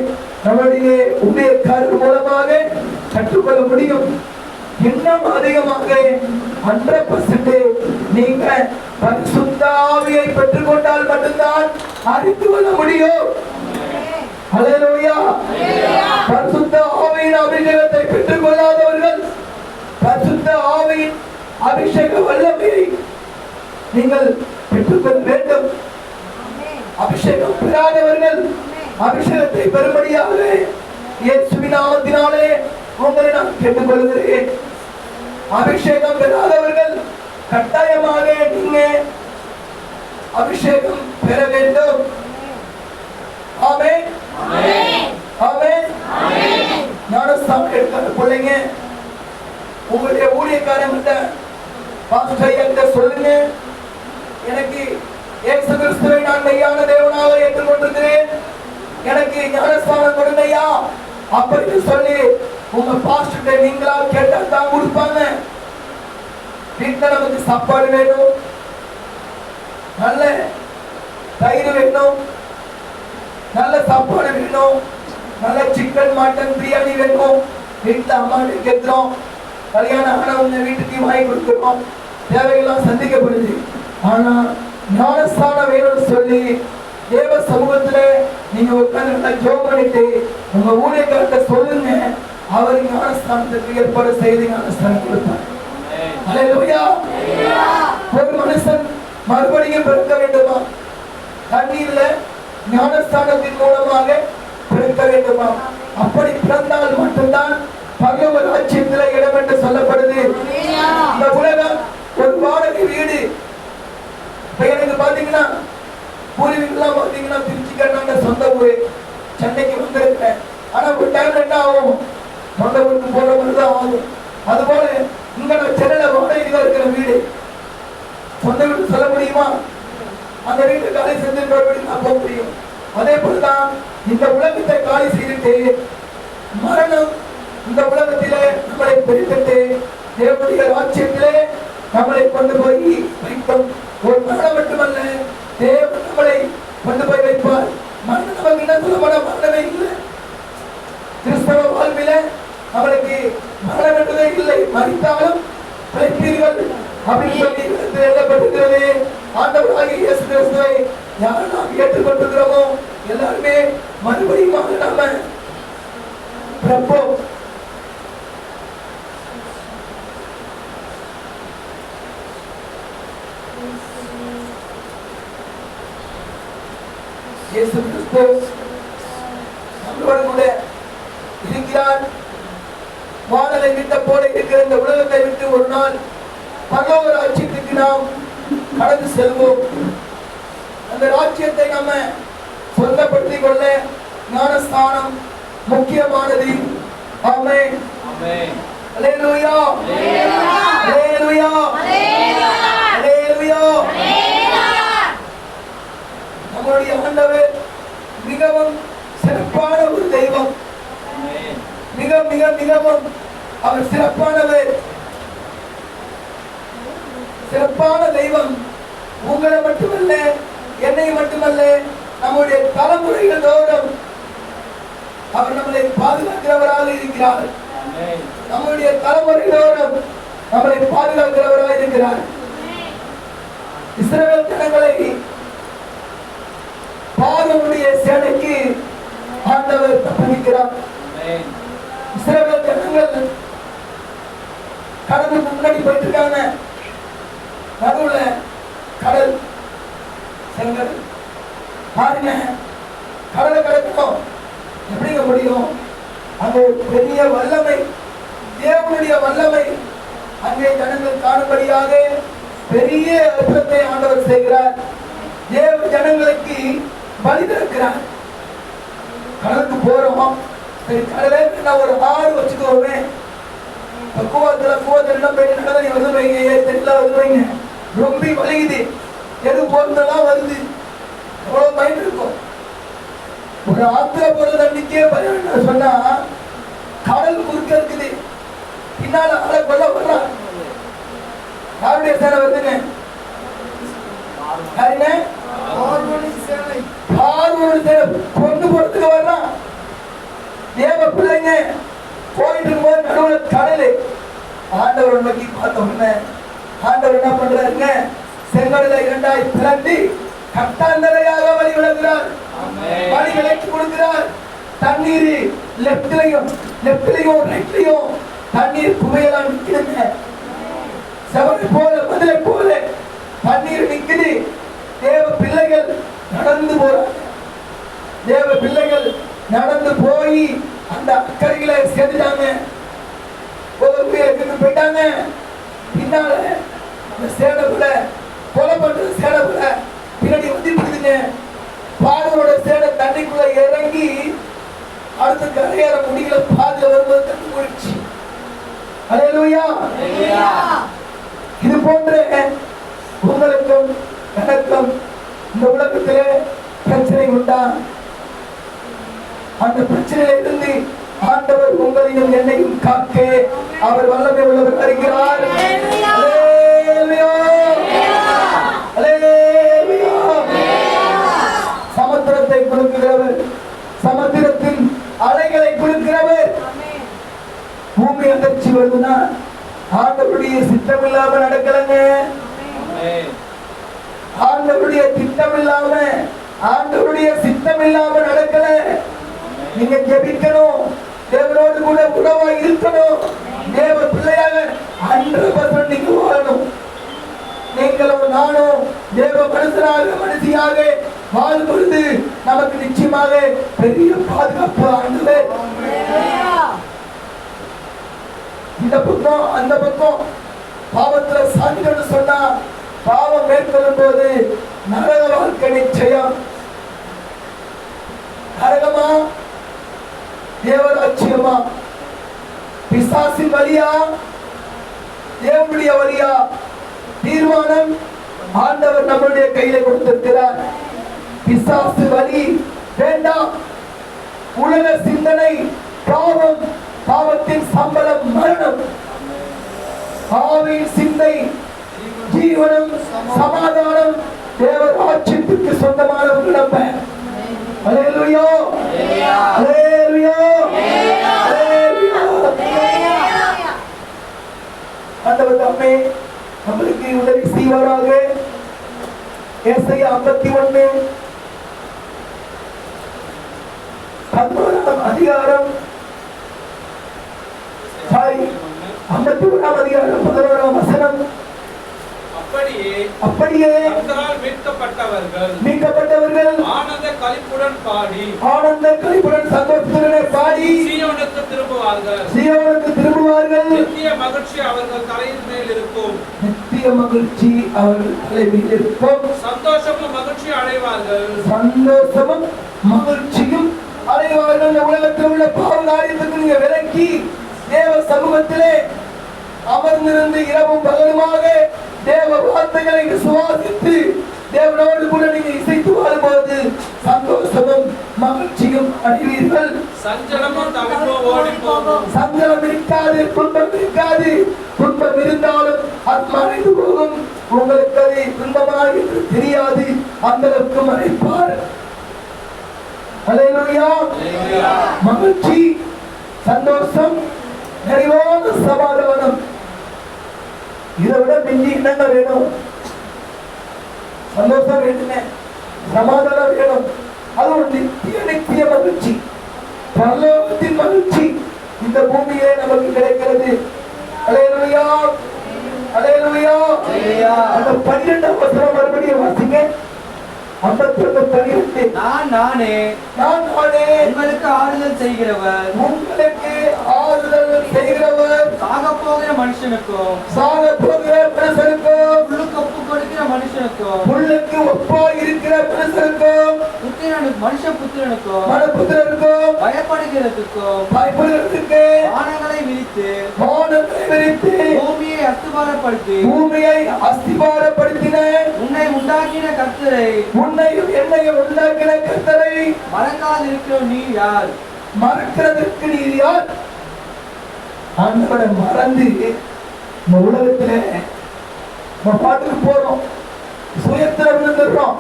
நம்முடைய ஊழியக்காரர் மூலமாக கற்றுக்கொள்ள முடியும். இன்னும் அதிகமாக 100% நீங்க பரிசுத்த ஆவியை பெற்றுக்கொண்டால் மட்டும்தான் அறிந்து கொள்ள முடியும். அல்லேலூயா. பரிசுத்த ஆவியின் அபிஷேகத்தை பெற்றுக் கொள்ளாதவர்கள் பரிசுத்த ஆவியின் அபிஷேக வல்லமையை நீங்கள் பெற்றுக்கொள்ள வேண்டும். அபிஷேகம் பெறாதவர்கள் அபிஷேகத்தை பெறும்படியாக இயேசுவின் நாமத்தினாலே உங்களை நான் கேட்டுக்கொள்கிறேன். அபிஷேகம் பெறாதவர்கள் கட்டாயமாக நீங்க அபிஷேகம் பெற வேண்டும். ஆமென், ஆமென். ஞானஸ்தானம் எடுக்கிற பிள்ளைங்க உங்களுடைய ஊழியக்காரங்கிட்ட பாஸ்டர்கிட்ட சொல்லுங்க, எனக்கு இயேசு கிறிஸ்துவை நான் மெய்யான தேவனாக ஏற்றுக்கொண்டிருக்கிறேன், எனக்கு ஞானஸ்தானம் கொடுங்கய்யா அப்படின்னு சொல்லி உங்க பாஸ்டர்கிட்ட நீங்களா கேட்டா தான் கொடுப்பாங்க. வீட்டுல நமக்கு சாப்பாடு வேணும், நல்ல தயிர் வேணும், நல்ல சாப்பாடு வேணும், நல்ல சிக்கன் மட்டன் பிரியாணி வேணும். வீட்டுல அம்மா கேட்கிறோம், கல்யாணம் ஆனவங்க வீட்டுக்கு வாங்கி கொடுக்கிறோம், தேவையெல்லாம் சந்திக்கப்படுது. ஆனா ஞானஸ்தானம் வேணும்னு சொல்லி தேவ சமூகத்துல நீங்க உட்கார்ந்து ஜெபம் பண்ணிட்டு உங்க ஊழியக்காரர்கிட்ட சொல்லுங்க, அவர் ஞானஸ்தானத்துக்கு ஏற்பாடு செய்து ஞானஸ்தானம் கொடுப்பார். அல்லேலூயா. ஒரு மனுஷன் மறுபடியும் பிறக்க வேண்டுமா? தண்ணீர்ல ஞானஸ்தானத்தின் மூலமாக பிறக்க வேண்டுமா? அப்படி பிறந்தால் மட்டும்தான் பரலோக ராஜ்யத்திலே இடம் என்று சொல்லப்படுது. இந்த உலகம் ஒரு வாடகை வீடு. இப்ப எனக்கு பாத்தீங்கன்னா பூர்வீகெல்லாம் பாத்தீங்கன்னா திருச்சிக்கான சொந்த ஊரு, சென்னைக்கு வந்திருக்கிறேன். ஆனா ஒரு டைம் என்ன ஆகும், சொந்த ஊருக்கு போற மாதிரிதான் ஆகும். அதுபோல இங்க சென்னையில வாடகைக்கு இருக்கிற வீடு, சொந்த வீடு சொல்ல முடியுமா? அந்த வீட்டு காலி செஞ்சு நான் போக முடியும். அதே போலதான் இந்த உலகத்தை காலி செய்துட்டு மரணம் இந்த உலகத்திலே நம்மளை பிரித்துட்டு தேவனுடைய ராஜ்யத்திலே நம்மளை கொண்டு போய் வைக்கும். ஒரு மரணம் மட்டுமல்ல, தேவன் நம்மளை கொண்டு போய் வைப்பார். மரணம் நமக்கு என்ன சொல்லப்பட மரணமே இல்லை. கிறிஸ்தவ வாழ்வில அவளுக்கு மரணம் என்றதே இல்லை. மரித்தாலும் பிழைப்பீர்கள் அப்படின்னு சொல்லி எழுதப்பட்டிருக்கிறது. ஆண்டவராகிய இயேசு கிறிஸ்துவை யார் நாம் ஏற்றுக்கொண்டிருக்கிறோமோ எல்லாருமே மறுபடியும் நாம பிறப்போம். இயேசு கிறிஸ்து நம்மளோடு கூட இருக்கிறார். வானலை விட்ட போல இருக்கிற இந்த உலகத்தை விட்டு ஒரு நாள் பரலோக ராஜ்யத்துக்கு நாம் கடந்து செல்வோம். அந்த ராஜ்யத்தை நம்ம சொந்தப்படுத்திக் கொள்ள ஞானஸ்தானம் முக்கியமானது. ஆமென். ஆமென். அல்லேலூயா. அல்லேலூயா. அல்லேலூயா. நம்முடைய ஆண்டவர் மிகவும் சிறப்பான ஒரு தெய்வம். மிக மிக மிகவும் அவர் சிறப்பானவர். சிறப்பான தெய்வம். உங்களை மட்டுமல்ல, என்னை மட்டுமல்ல, நம்முடைய தலைமுறைகள் தோறும் அவர் நம்மளை பாதுகாக்கிறவராக இருக்கிறார். நம்முடைய தலைமுறைகளோடும் நம்மளை பாதுகாக்கிறவராக இருக்கிறார். இஸ்ரவேல் ஜனங்களை பார்வோனுடைய சேனைக்கு ஆண்டவர் தப்புவிக்கிறார். இஸ்ரவேல் ஜனங்கள் கடலுக்கு முன்னாடி போயிட்டு இருக்காங்க. நடுவுல கடல் செங்கல். பாருங்க, கடலை கடக்கணும் எப்படிங்க முடியும்? அங்கே பெரிய வல்லமை, தேவனுடைய வல்லமை அங்கே ஜனங்கள் காணும்படியாக பெரிய அற்புதத்தை ஆண்டவர் செய்கிறார். தேவ ஜனங்களுக்கு பலி திறக்கிறார். கடலுக்கு போறோம், சரி கடலை ஒரு ஆறு வச்சுக்கோமே. கூவத்தில் போய் நடந்தா வந்துடுவீங்க, ஏத்தெல்லாம் வந்துடுவீங்க. ரொம்ப வலிக்குது, எது போறதெல்லாம் வருது, எவ்வளவு பயன் இருக்கும். ஒரு ஆத்திர போறது தண்ணிக்கே பயம் சொன்னா கடல் குறுக்க இருக்குது, பின்னால ஆளை கொல்ல வர்றான். யாருடைய சேனை வருதுங்க? யாருங்க? பார்வோனுடைய சேனை கொண்டு போறதுக்கு வர்றான். தேவ பிள்ளைங்க போயிட்டு இருக்கும்போது நடுவில் கடலு. ஆண்டவர் நோக்கி பார்த்த உடனே ஆண்டவர் என்ன பண்றாருங்க? செங்கடலை இரண்டாய் பிளந்து கட்டாந்தரையாக வழி விளங்குகிறார். வழி விளக்கி கொடுக்கிறார். தண்ணீர் லெப்ட்லயும் ரைட்லயும் தண்ணீர் புகையெல்லாம் நிற்குதுங்க. செவனை போல மதுரை போல தண்ணீர் நிற்குது. தேவ பிள்ளைகள் நடந்து போறாங்க. தேவ பிள்ளைகள் நடந்து போய் அந்த அக்கறைகளை சேர்ந்துட்டாங்க. போயிட்டாங்க. பின்னால அந்த சேனை கூட கொலை பண்ற சேனை கூட பின்னாடி வந்துட்டுங்க. பார்வோட சேனை தண்ணிக்குள்ள இறங்கி அடுத்த கரையேற முடியல. பாதில வரும்போது தண்ணி போயிடுச்சு. அல்லேலூயா. இது போன்ற உங்களுக்கும் எனக்கும் இந்த உலகத்திலே பிரச்சனை உண்டா? அந்த பிரச்சனையில இருந்து ஆண்டவர் உங்களையும் என்னையும் காக்க அவர் வல்லமை உள்ளவர் வருகிறார். சமுத்திரத்தை கொடுக்கிறவர், சமுத்திரத்தின் அலைகளை கொடுக்கிறவர். பூமி அதிர்ச்சி வருதுன்னா ஆண்டவருடைய சித்தம் இல்லாம நடக்கலங்க. ஆண்டவருடைய திட்டம் இல்லாம, ஆண்டவருடைய சித்தம் இல்லாம நடக்கல. நீங்க ஜெபிக்கணும், தேவனோடு கூட உறவா இருக்கணும், தேவ பிள்ளையாக 100% நீங்க வாழணும். நீங்களும் நானும் தேவ மனுஷியாக வாழும் பொழுது நமக்கு நிச்சயமாக பெரிய பாதுகாப்பு ஆண்டவர். இந்த பக்கம் அந்த பக்கம் பாவத்துல சாதிக்கணும்னு சொன்னா பாவம் மேற்கொள்ளும் போது நரக வாழ்க்கை நிச்சயம். நரகமா தேவராட்சியமா? பிசாசின் வழியா தேவனுடைய வழியா? தீர்மானம் ஆண்டவர் நம்முடைய கையில கொடுத்திருக்கிறார். பிசாசு வழி வேண்டாம். உலக சிந்தனை பாவம், பாவத்தின் சம்பளம் மரணம். ஆவியின் சிந்தை ஜீவனும் சமாதானம் தேவ ராஜ்யத்துக்கு சொந்தமானவர்கள் நம்ம. அல்லேலூயா, அல்லேலூயா, அல்லேலூயா. ஆண்டவர் தாமே நம்மளுக்கு உதவி செய்வாராக. ஏசாயா 51 11ஆம் அதிகாரம் 51ஆம் அதிகாரம் 11ஆம் வசனம். அப்படியே கர்த்தரால் மீட்கப்பட்டவர்கள் ஆனந்த களிப்புடன் சந்தோஷத்துடன் பாடி சீயோனுக்கு திரும்புவார்கள். நித்திய மகிழ்ச்சி அவர்கள் தலையின் மேல் இருக்கும். நித்திய மகிழ்ச்சி அவர்கள் தலைமையில் இருக்கும். சந்தோஷமும் மகிழ்ச்சி அடைவார்கள். சந்தோஷமும் மகிழ்ச்சியும் அடைவார்கள். இந்த உலகத்தில் உள்ள பாவ காரியத்துக்கு நீங்க விலக்கி தேவ சமூகத்திலே அமர்ந்திருந்து இரவும் பகலுமாக தேவ வார்த்தைகளை விசுவாசித்து தேவனோடு கூட நீங்க இசைத்து வாழும்போது சந்தோஷமும் மகிழ்ச்சியும் அடைவீர்கள். சஞ்சலமும் தவிப்பும் ஓடி போகும். சஞ்சலம் இருக்காது, துன்பம் இருக்காது. துன்பம் இருந்தாலும் ஆத்மா அழிந்து போகும். உங்களுக்கு அது துன்பமாக என்று தெரியாது. அந்த அளவுக்கு மறைப்பார். அல்லேலூயா. மகிழ்ச்சி, சந்தோஷம், நிறைவான சமாதானம். இதை விட மிஞ்சி என்னங்க வேணும்? சந்தோஷம் வேணுமே, சமாதானம் வேணும். அது ஒரு நித்திய மகிழ்ச்சி, பரலோகத்தின் மகிழ்ச்சி இந்த பூமியிலே நமக்கு கிடைக்கிறது. அல்லேலூயா, அல்லேலூயா. அந்த 12ஆம் வசனம் மறுபடியும் வாசிங்க. 51:12. நான் நானே உங்களுக்கு ஆறுதல் செய்கிறவர். சாகப் போகிற மனுஷனுக்கும் புல்லுக்கு ஒப்பு கொடுக்கிற மனுஷனுக்கும் மனுஷபுத்திரனுக்கும் பயப்படுகிறதுக்கும் வானங்களை விரித்து பூமியை அஸ்திபாரப்படுத்தின உன்னை உண்டாக்கின கர்த்தரை மறக்காதிருக்கிற நீ யார்? மறக்கிறதற்கு நீ யார்? ஆண்டவரை மறந்து இந்த உலகத்துல நம்ம பாட்டுக்கு போறோம், சுயத்துல விழுந்துடுறோம்,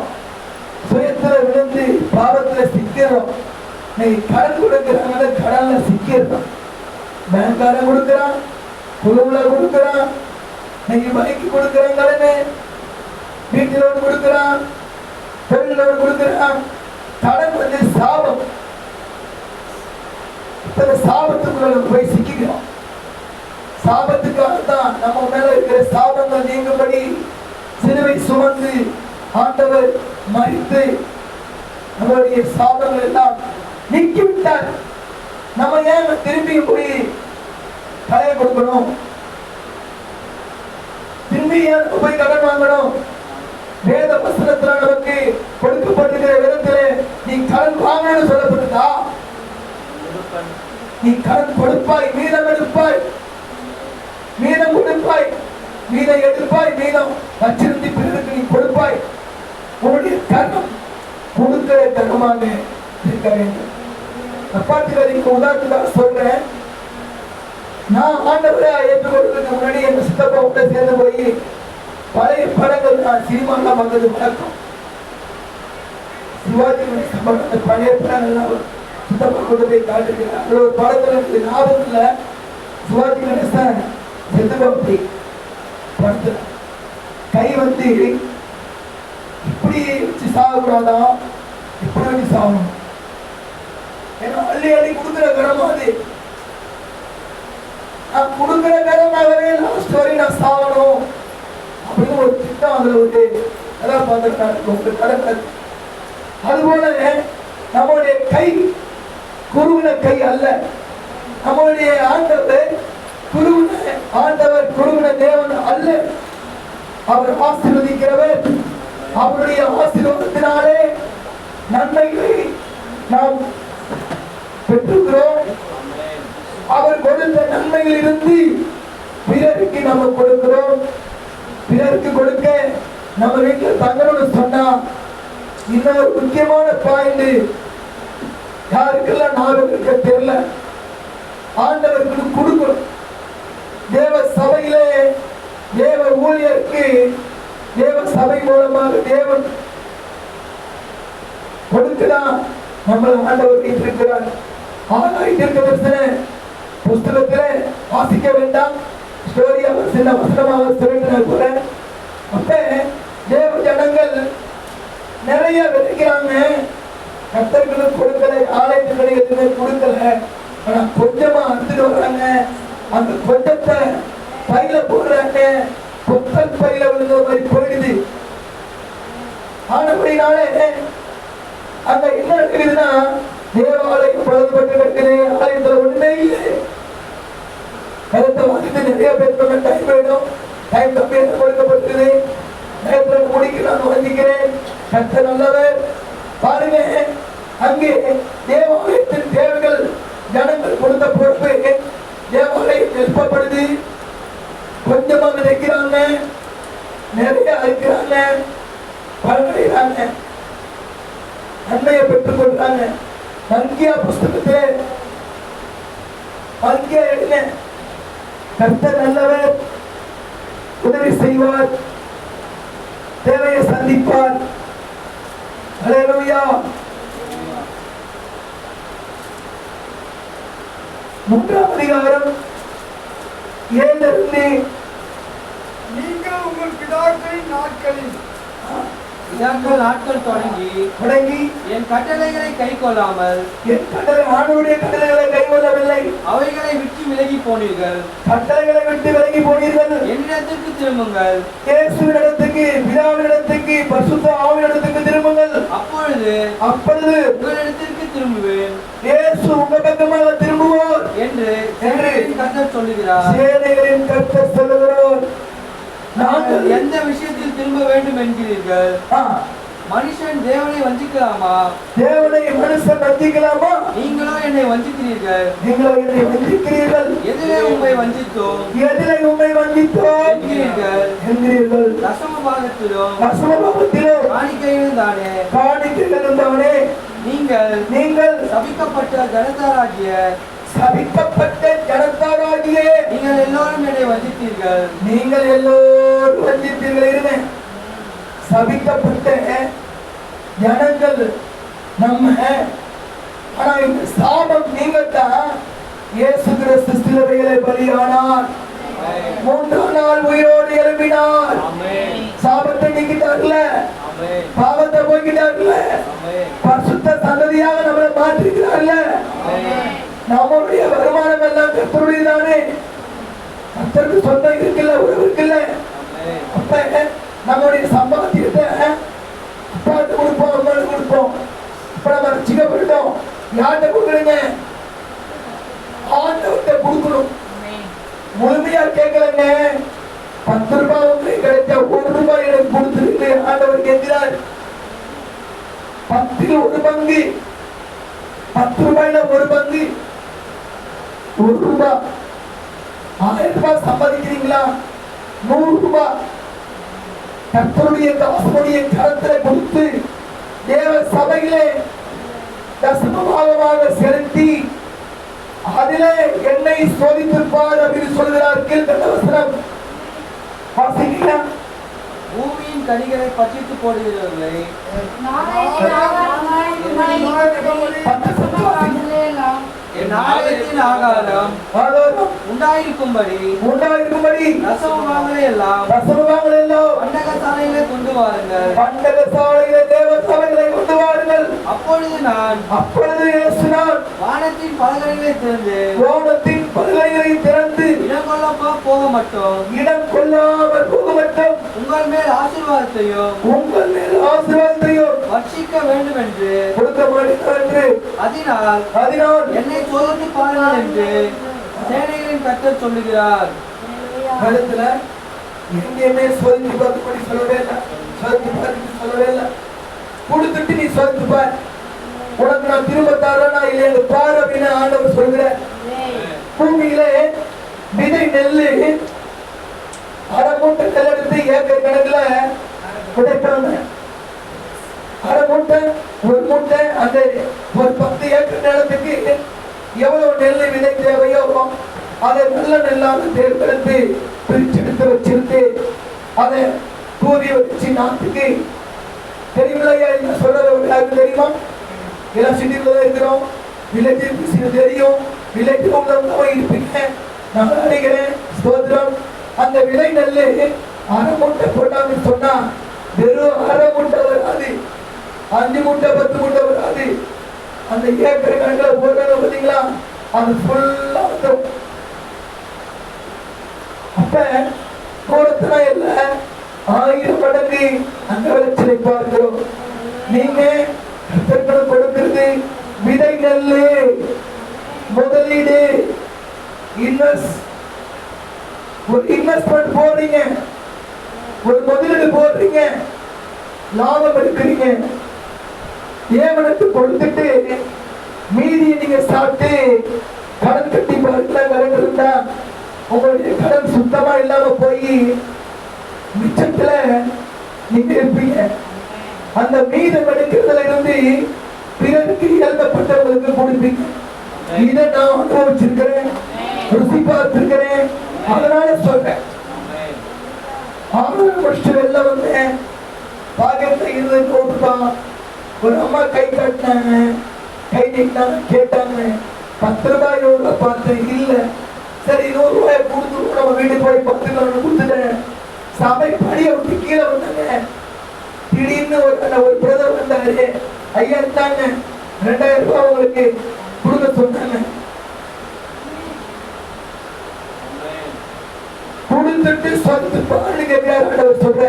சுயத்துல விழுந்து பாவத்துல சிக்கிறோம். நீ கடன் கொடுக்கிறாங்க, கடன்ல சிக்கிறோம். பேங்காரன் கொடுக்கிறான், குழுவுல கொடுக்கிறான், நீங்க பைக்கு கொடுக்கிறான், கடனே வீட்டிலோடு கொடுக்கிறான், தொழிலோடு கொடுக்கிறான். கடன் வந்து சாபம். சாபத்துக்குள்ள போய் சிக்கிறோம். சாபத்துக்காக தான் நம்ம மேல இருக்கிற சாபங்கள் நீங்கும்படி சிலுவை சுமந்து ஆண்டவர் மரித்து நம்மளுடைய சாபங்கள் எல்லாம் நீக்கிவிட்டார். நம்ம ஏன் திரும்பி போய் கலையை கொடுக்கணும்? திரும்பி ஏன் போய் கடன் வாங்கணும்? வேத வசனத்துல நமக்கு கொடுக்கப்பட்டிருக்கிற விதத்திலே நீ கடன் வாங்கணும்னு சொல்லப்பட்டதா? நீ கடன் கொடுப்பாய், மீதம் எடுப்பாய், மீதம் கொடுப்பாய், மீதம் எடுப்பாய், மீதம் வச்சிருந்து பிறருக்கு நீ கொடுப்பாய். உன்னுடைய கர்மம் கொடுக்கிற கர்மமாக இருக்க வேண்டும். அப்பாட்டுக்கு உதாரணத்துக்காக சொல்றேன். நான் ஆண்டவரை ஏற்றுக்கொள்வதற்கு முன்னாடி எங்க சித்தப்பா விட்ட சேர்ந்து போய் பழைய படங்கள் நான் சினிமாலாம் வந்தது வழக்கம். சிவாஜி அந்த பழைய படங்கள்லாம் சித்தப்பா கொண்டு போய் காட்டுறேன். அதுல ஒரு படத்துல எனக்கு ஞாபகத்துல சிவாஜி கணேசன் செத்துபாப்பி படத்துல கை வந்து இப்படி வச்சு சாகக்கூடாதான், இப்படி வச்சு சாகணும். ஏன்னா அள்ளி அள்ளி கொடுக்குற கரமா அது. நான் கொடுக்குற கரமாகவே லாஸ்ட் வரை நான் சாகணும் அப்படின்னு ஒரு திட்டம் அதுல ஒரு கதாபாத்திரம் கடற்கரை. அதுபோல நம்மளுடைய கை குருவின கை அல்ல. நம்மளுடைய ஆண்டவர் குருவின தேவன் அல்ல. அவர் ஆசீர்வதிக்கிறவர். அவருடைய ஆசீர்வாதத்தினாலே நன்மைகளை நாம் பெற்றுக்கிறோம். அவர் கொடுத்த நன்மையில் இருந்து பிறருக்கு நம்ம கொடுக்கிறோம். பிறருக்கு கொடுக்க நம்ம வீட்டில் தங்கணும்னு சொன்னா இன்னொரு முக்கியமான பாயிண்ட் யாருக்கெல்லாம் ஞாபகம் இருக்க தெரியல, ஆண்டவருக்கு கொடுக்கணும். தேவ சபையிலே தேவ ஊழியருக்கு தேவ சபை மூலமாக தேவன் கொடுத்துதான் நம்மளை ஆண்டவர் வைத்திருக்கிறார். ஆனாய் தீர்க்கதரிசன புஸ்தகத்திலே வாசிக்க வேண்டாம், ஸ்டோரியாக சின்ன வசனமாக சொல்லிட்டு கூட. அப்ப தேவ ஜனங்கள் நிறைய விதைக்கிறாங்க, கர்த்தர்களுக்கு கொடுக்கல, ஆலயத்துக்கு எதுவுமே கொடுக்கல. ஆனா கொஞ்சமா அறுத்துட்டு வர்றாங்க, அந்த கொஞ்சத்தை பையில போடுறாங்க, கொத்தல் பையில விழுந்த மாதிரி போயிடுது. ஆனபடினாலே அங்க என்ன நடக்குதுன்னா, தேவாலயம் பழுதுபட்டு கிடக்குது, ஆலயத்துல ஒண்ணுமே இல்லை. கருத்தை வாசித்து நிறைய பேர் டைம் வேணும், டைம் கம்மியாக கொடுக்கப்பட்டிருக்குது. நேரத்தில் முடிக்க நான் வந்திக்கிறேன். கர்த்தர் நல்லவர். பாருங்க, அங்கே தேவாலயத்தின் தேவைகள் ஜனங்கள் கொடுத்த பொறுப்பு தேவாலயம் எழுப்பப்படுது. கொஞ்சமா விதைக்கிறாங்க, நிறைய அழிக்கிறாங்க, பலனடைகிறாங்க, நன்மையை பெற்றுக் கொள்றாங்க. மல்கியா புஸ்தகத்திலே மல்கியா எழுதின கர்த்தர் நல்லவர், உதவி செய்வார், தேவையை சந்திப்பார். அல்லேலூயா. 3ஆம் அதிகாரம் 7 நீங்கள் உங்கள் பிதாக்களின் நாட்கள் தொடங்கி என் கட்டளைகளை கைக்கொள்ளாமல் என் கட்டளை ஆண்டவருடைய கட்டளைகளை கைக்கொள்ளவில்லை, அவைகளை விட்டு விலகி போனீர்கள். கட்டளைகளை விட்டு விலகி போனீர்கள். என்னிடத்திற்கு திரும்புங்கள், இயேசுவினிடத்துக்கு, பிதாவினிடத்துக்கு, பரிசுத்த ஆவியினிடத்துக்கு திரும்புங்கள். அப்பொழுது உங்களிடத்திற்கு திரும்புவேன், இயேசு உங்க பக்கமாக திரும்புவார் என்று கர்த்தர் சொல்லுகிறார். சேனைகளின் கர்த்தர் சொல்லுகிறார். நாங்கள் எந்த விஷயத்தில் திரும்ப வேண்டும் என்கிறீர்கள்? மனுஷன் தேவனை வஞ்சிக்கலாமா? தேவனை மனுஷன் வஞ்சிக்கலாமா? நீங்களோ என்னை வஞ்சிக்கிறீர்கள். எதிலே உம்மை வஞ்சித்தோம் என்கிறீர்கள். தசம பாகத்திலும் காணிக்கையிலும் தானே நீங்கள் சபிக்கப்பட்ட ஜனத்தாராகிய நீங்கள் எல்லோரும் என்னை வஞ்சித்தீர்கள். இருங்க. சபிக்கப்பட்ட ஜனங்கள் நம்ம. ஆனா இந்த சாபம் நீங்கத்தான். இயேசு கிறிஸ்து சிலுவையிலே பலியானார், 3ஆம் நாள் உயிரோடு எழுப்பினார். சாபத்தை நீக்கிட்டார்ல, பாவத்தை போய்கிட்டார்ல, பரிசுத்த சந்ததியாக நம்மளை மாற்றிக்கிறார்ல. நம்மளுடைய வருமானம் எல்லாம் கர்த்தருடையதானே, கர்த்தருக்கு சொந்தம் இருக்குல்ல, உறவு இருக்குல்ல. அப்ப நம்மளுடைய சம்பாத்தியத்தை அப்பாவுக்கு கொடுப்போம், அம்மாவுக்கு கொடுப்போம். இப்ப நம்ம ரசிக்கப்பட்டோம், யார்கிட்ட கொடுக்குறீங்க? ஆண்டவர்கிட்ட கொடுக்கணும். முழுமையா கேட்கலங்க. 10 ரூபாய் உங்களுக்கு கிடைச்சா 1 ரூபாய் எனக்கு கொடுத்துருக்கு ஆண்டவர் கேட்கிறார். 10ல் 1 பங்கு, 10 ரூபாயில 1 பங்கு, 1 ரூபாய். 1000 ரூபாய் சம்பாதிக்கிறீங்களா? 100 ரூபாய் கர்த்தருடைய தாசனுடைய கரத்திலே கொடுத்து தேவ சபையிலே தசமபாகமாக செலுத்தி அதிலே என்னை சோதித்திருப்பார் அப்படின்னு சொல்கிறார். கீழ்கண்ட வசனம் வாசிக்கிறீங்களா? பூமியின் கனிகளை பற்றித்து போடுகிறவர்களை என் ஆலயத்தின் ஆகாரம் உண்டாயிருக்கும்படி ரசமபாகங்களை எல்லாம் பண்டகசாலையிலே கொண்டு வாருங்கள். அப்பொழுது இயேசு வானத்தின் பலகைகளை திறந்து இடம் கொள்ளாமல் போக மட்டும் உங்கள் மேல் ஆசீர்வாதத்தையும் வர்ஷிக்க வேண்டும் என்று அதனால் என்னை சோதித்து பாருங்கள் என்று சேனைகளின் கர்த்தர் சொல்லுகிறார். கருத்துல எங்கேயுமே சோதித்து பார்த்து சொல்லவே இல்லை, சோதித்து பார்த்து சொல்லவே இல்லை. கொடுத்துட்டு நீ சோதித்து பார், உனக்கு நான் திரும்ப தரேனா இல்லையா பாரு அப்படின்னு ஆண்டவர் சொல்கிற. பூமியிலே விதை நெல்லு அரை மூட்டை நெல் எடுத்து ஏக்கர் கணக்குல விதைப்பாங்க. அரை மூட்டை 1 மூட்டை, அந்த ஒரு 10 ஏக்கர் நிலத்துக்கு எவ்வளவு நெல் விதை தேவையோ அதை நல்ல நெல்லாக தேர்ந்தெடுத்து பிரிச்செடுத்து வச்சிருக்க எடுத்து அதை தூவி வச்சு நாட்டுக்கு தெரியுமில்லையா? என்ன சொல்றது யாருக்கு தெரியுமா? எல்லாம் சிட்டிக்குள்ள இருக்கிறோம், வில்லேஜ் தெரியும், வில்லேஜ் இருப்பீங்க. நான் நினைக்கிறேன் ஸ்தோத்திரம். அந்த விலை நெல்லு அரை மூட்டை போட்டாங்கன்னு சொன்னா வெறும் அரை மூட்டை வராது, 5 மூட்டை 10 மூட்டை வராது. அந்த ஏக்கர் கணக்கில் போடுறாங்க பார்த்தீங்களா, அது ஃபுல்லா வந்துடும். அப்ப கூடத்துல இல்ல 1000 மடங்கு அந்த விளைச்சலை பார்க்கிறோம். நீங்க கர்த்தருக்கு கொடுக்கிறது விதை நெல்லு, முதலீடு, ஒரு இன்வெஸ்ட்மெண்ட் போடுறீங்க, ஒரு முதலீடு போடுறீங்க, லாபம் எடுக்கிறீங்க. ஏவனுக்கு கொடுத்துட்டு மீதியை நீங்க சாப்பிட்டு கடன் கட்டி பார்க்கல, கடன் இருந்தா உங்களுடைய கடன் சுத்தமா இல்லாம போய் மிச்சத்துல நீங்க இருப்பீங்க. அந்த மீதம் எடுக்கிறதுல இருந்து பிறருக்கு இயல்பப்பட்டவங்களுக்கு கொடுப்பீங்க. இதை நான் அனுபவிச்சிருக்கிறேன், ருசி பார்த்திருக்கிறேன். அதனால சொல்றேன். 6 வருஷம் வெளில வந்தேன், பாக்கெட்ல இருந்து போட்டுப்பான். ஒரு அம்மா கை காட்டினாங்க, கை நீட்டாங்க, கேட்டாங்க 10 ரூபாய் எவ்வளோ பார்த்தேன். இல்ல, சரி 100 ரூபாய் கொடுத்து நம்ம வீட்டுக்கு போய் 10 கொடுத்துட்டேன். சபை படியை விட்டு கீழே வந்தாங்க. திடீர்னு ஒரு பிரதர் வந்தாரு, ஐயா இருந்தாங்க 2000 ரூபாய் உங்களுக்கு கொடுக்க சொன்னாங்க. கொடுத்துட்டு சொத்து பாருங்க ஆண்டவர் சொல்ற,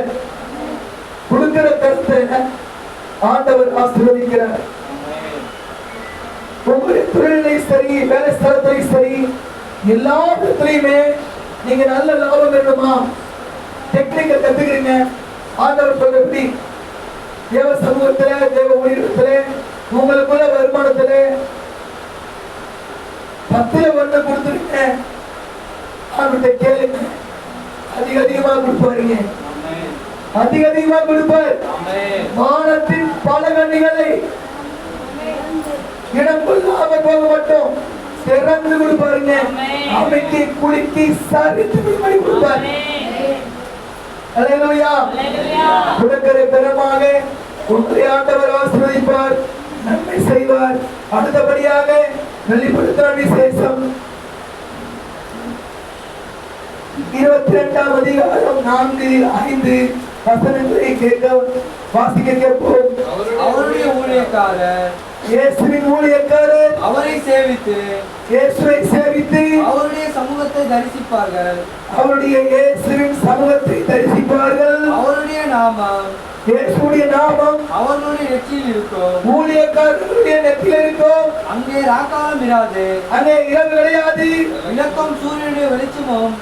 கொடுக்கிற கருத்தை ஆண்டவர் ஆசீர்வதிக்கிறார். உங்களுடைய தொழிலையும் சரி, வேலை ஸ்தலத்திலையும் சரி, எல்லா இடத்துலையுமே நீங்க நல்ல லாபம் வேணுமா, டெக்னிக்கை கத்துக்கிறீங்க. ஆண்டவர் சொல்றபடி தேவ சமூகத்துல, தேவ ஊழியத்துல, உங்களுக்குள்ள வருமானத்துல 10ல் 1 கொடுத்துருங்க. அவர்கிட்ட கேளுங்க, அதிகமா கொடுப்பாருங்க, அதிகமா கொடுப்பார். வானத்தின் பல கண்ணிகளை இடம் கொள்ளாம போக மாட்டோம், திறந்து கொடுப்பாருங்க. அமைக்கு குளிக்கு சரித்து கொடுப்பார். கொடுக்கிற பெறமாக உங்களை ஆண்டவர் ஆசீர்வதிப்பார், நன்மை செய்வார். அடுத்தபடியாக வெளிப்படுத்தின விசேஷம் 22ஆம் அதிகாரம் 4-5 வசனங்களை வாசிக்க கேட்போம். அவருடைய ஊழியக்காரர், இயேசுவின் ஊழியக்காரர் அவரை சேவித்து, இயேசுவை சேவித்து அவருடைய சமூகத்தை தரிசிப்பார்கள். அவருடைய இயேசுவின் சமூகத்தை தரிசிப்பார்கள். அவருடைய நாமம், இயேசுடைய நாமம் அவர்களுடைய நெற்றியில் இருக்கும். ஊழியக்காரர்களுடைய நெற்றியில் இருக்கும். அங்கே ராக்காலம் இராது, அங்கே இரவு கிடையாது. விளக்கம் சூரியனுடைய வெளிச்சமும்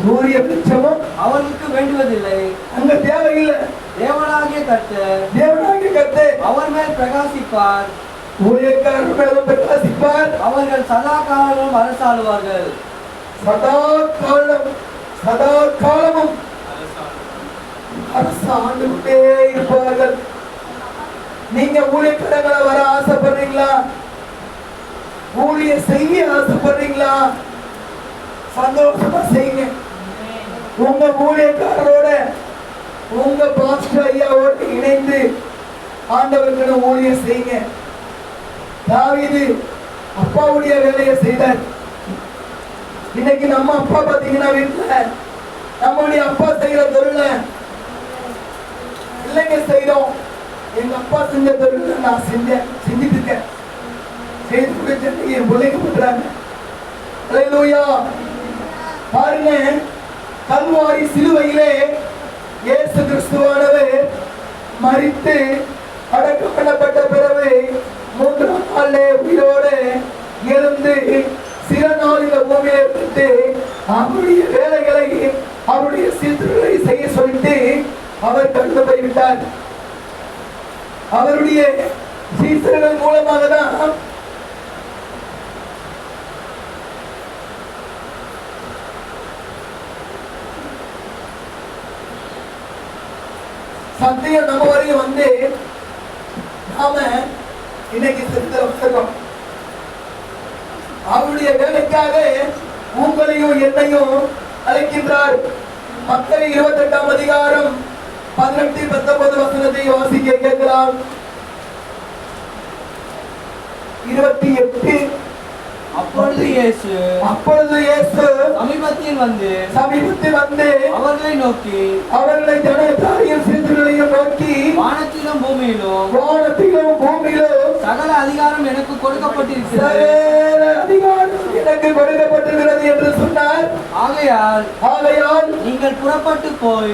சூரிய வெளிச்சமும் அவர்களுக்கு வேண்டுவதில்லை. அங்க தேவையில்லை. தேவனாகிய கர்த்தர் அவர் மேல் பிரகாசிப்பார். ஊழியக்காரர் மேலும் பிரகாசிப்பார். அவர்கள் சதா காலமும் அரசாளுவார்கள். சதா காலமும் அரசாண்டு கொண்டே இருப்பார்கள். நீங்க ஊழியக்காரங்களை வர ஆசைப்படுறீங்களா? ஊழிய செய்ய ஆசைப்படுறீங்களா? சந்தோஷமா செய்யுங்க. உங்க ஊழியக்காரரோட, உங்க பாஸ்டர் ஐயாவோட இணைந்து ஆண்டவருக்கு ஊழியம் செய்யுங்க. தாவீது அப்பாவுடைய வேலையை செய்தார். இன்னைக்கு நம்ம அப்பா பாத்தீங்கன்னா வீட்டுல நம்மளுடைய அப்பா செய்யற தொழில இல்லைங்க செய்யறோம். எங்க அப்பா செஞ்ச தொழில நான் செஞ்சுட்டு இருக்கேன். செய்து கொடுத்து என் பிள்ளைங்க பண்றாங்க. அல்லேலூயா. பாருங்க, கல்வாரி சிலுவையிலே இயேசு கிறிஸ்துவானவர் மரித்து அடக்கம் பண்ணப்பட்ட பிறகு 3ஆம் நாளிலே உயிரோடு எழுந்து சில நாளில் பூமியில இருந்து அவருடைய வேலைகளை, அவருடைய சீர்திருத்தங்களை செய்ய சொல்லிட்டு அவர் கடந்து போய்விட்டார். அவருடைய சீசர்கள் மூலமாக தான் சத்தியம் நம்ம வரையும் வந்து நாம இன்னைக்கு சித்தம். அவருடைய வேலைக்காக உங்களையும் என்னையும் அழைக்கின்றார். மத்தேயு 28ஆம் அதிகாரம் 18-19 வசனத்தை வாசிக்க கேட்கலாம். 28. அப்பொழுது இயேசு சமீபத்தில் வந்து அவர்களை நோக்கி, அவர்களை ஜனத்தாரையும் சிறுவர்களையும் நோக்கி, வானத்திலும் பூமியிலும் சகல அதிகாரம் எனக்கு கொடுக்கப்பட்டிருக்கிறது என்று சொன்னார். ஆகையால் நீங்கள் புறப்பட்டு போய்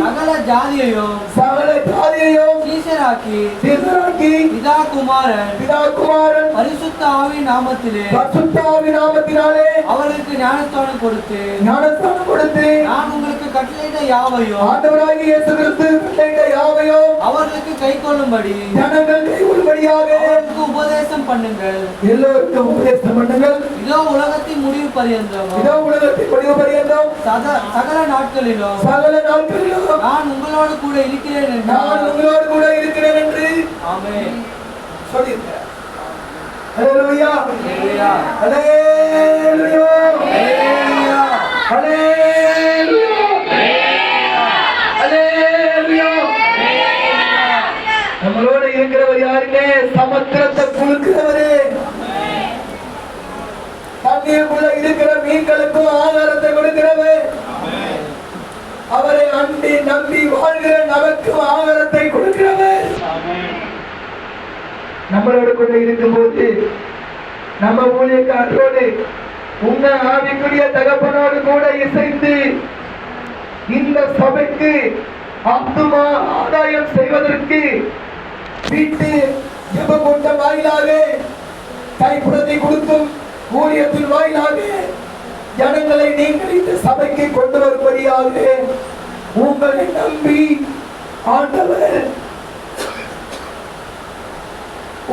சகல ஜாதியையும் சீஷராக்கி பிதா குமாரன் பரிசுத்த ஆவி நாமத்திலே அவர்களுக்கு ஞானஸ்தானம் கொடுத்து நான் உங்களுக்கு கட்டளையிட்ட யாவையும் ஆண்டவராகிய இயேசு கிறிஸ்து கட்டளையிட்ட யாவையும் அவர்களுக்கு கைக்கொள்ளும்படி அவர்களுக்கு உபதேசம் பண்ணுங்கள். எல்லோருக்கும் உபதேசம் பண்ணுங்கள். இதோ உலகத்தின் முடிவு பரியந்தம் சகல நாட்களிலும் நான் உங்களோடு கூட இருக்கிறேன் என்று ஆமென் சொல்லியிருக்கிறார். ஹல்லேலூயா, ஹல்லேலூயா, ஹல்லேலூயா, ஹல்லேலூயா, ஹல்லேலூயா. நம்மளோட இருக்கிறவர் யாருங்க? சமுத்திரத்தை குலுக்கிறவரே, தண்ணீருக்குள்ள இருக்கிற மீன்களுக்கும் ஆகாரத்தை கொடுக்கிறவர், அவரை அண்டி நம்பி வாழ்கிற நமக்கும் ஆகாரத்தை கொடுக்கிறவர். நம்மளோட கூட இருக்கும்போது நம்ம ஊழியக்காரரோடு உங்க ஆவிக்குரிய தகப்பனோடு கூட இசைந்து இந்த சபைக்கு ஆத்துமா ஆதாயம் செய்வதற்கு வீட்டு ஜெப கூட்டம் வாயிலாக கைப்புறத்தை கொடுக்கும் ஊழியத்தின் வாயிலாக ஜனங்களை நீங்கள் இந்த சபைக்கு கொண்டு வரும்படியாக உங்களை நம்பி ஆண்டவர்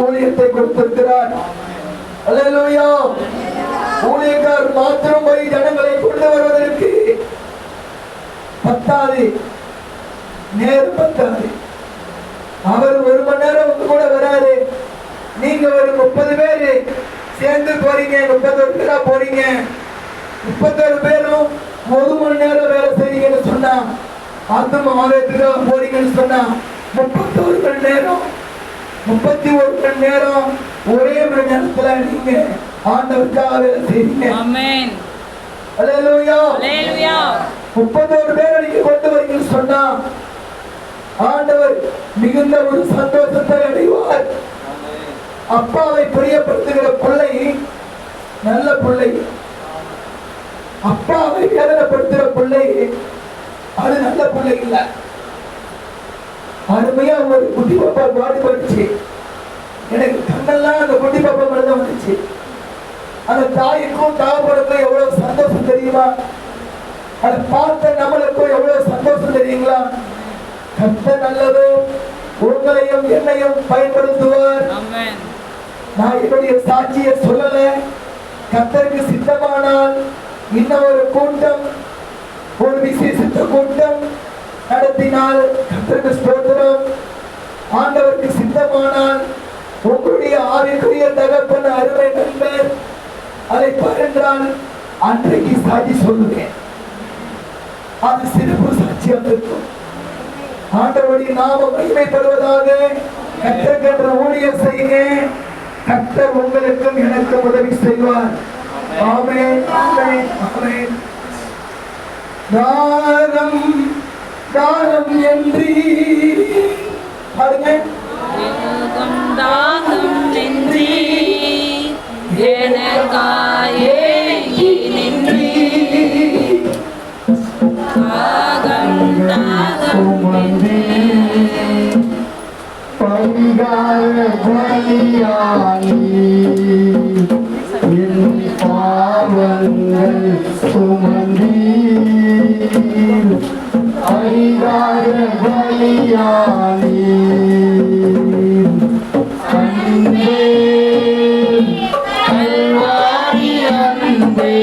ஊழியத்தை கொடுத்திருக்கிறார். அல்லேலூயா. ஊழியக்காரர் மாத்திரம் போய் ஜனங்களை கொண்டு வருவதற்கு பத்தாது, நேரம் பத்தாது. அவர் 1 மணி நேரம் கூட வராது. நீங்க ஒரு 30 பேரு சேர்ந்து போறீங்க, 31 பேரா போறீங்க, 31 பேரும் 1 மணி நேரம் வேலை செய்றீங்கன்னு சொன்னா, ஆத்ம ஆலயத்துக்கு போறீங்கன்னு சொன்னா 31 மணி நேரம், 31 மணி நேரம் ஒரே மணி நேரத்துல நீங்க ஆண்டவருக்காக வேலை செய்றீங்க. ஆமென். அல்லேலூயா, அல்லேலூயா. 31 பேரை நீங்க கொண்டு வரீங்கன்னு சொன்னா ஆண்டவர் மிகுந்த ஒரு சந்தோஷத்தை அடைவார். அப்பாவை பிரியப்படுத்துகிற பிள்ளை நல்ல பிள்ளை, அப்பாவை வேதனைப்படுத்துகிற பிள்ளை அது நல்ல பிள்ளை இல்லை. அருமையா ஒரு குட்டி பாப்பா பாடி படிச்சு எனக்கு கண்ணெல்லாம் அந்த குட்டி பாப்பா மேல வந்துச்சு. அந்த தாய்க்கும் தாப்பனுக்கும் எவ்வளவு சந்தோஷம் தெரியுமா? அதை பார்த்த நம்மளுக்கும் எவ்வளவு சந்தோஷம் தெரியுங்களா? கர்த்தர் நல்லது, உங்களையும் என்னையும் பயன்படுத்துவார். நான் என்னுடைய சாட்சியை சொல்லல. கர்த்தருக்கு சித்தமானால் இன்னும் ஒரு கூட்டம், ஒரு விசேஷித்த கூட்டம் நடத்தினால் கர்த்தருக்கு ஸ்தோத்திரம். ஆண்டவருக்கு சித்தமானால் உங்களுடைய ஆவிக்குரிய தகப்பன் அருமை நண்பர் அதை பரன்றால் அன்றைக்கு சாட்சி சொல்லுவேன். அது சிறப்பு சாட்சியாக இருக்கும். ஆண்டவருடைய நாமம் மகிமைப்படுவதாக. கர்த்தருக்கு ஊழியம் செய்யுங்க. கர்த்தர் உங்களுக்கும் எனக்கும் உதவி செய்வார். ஆமென், ஆமென், ஆமென். தாரம் தாரம் என்று பாருங்க. தாகம் நின்றி எனக்காயே நின்றி தாகம் சுமந்தே பங்காய பலியானி என் பாவங்கள் சுமந்தே பங்காய பலியானி அன்பே கல்வாரி அன்பே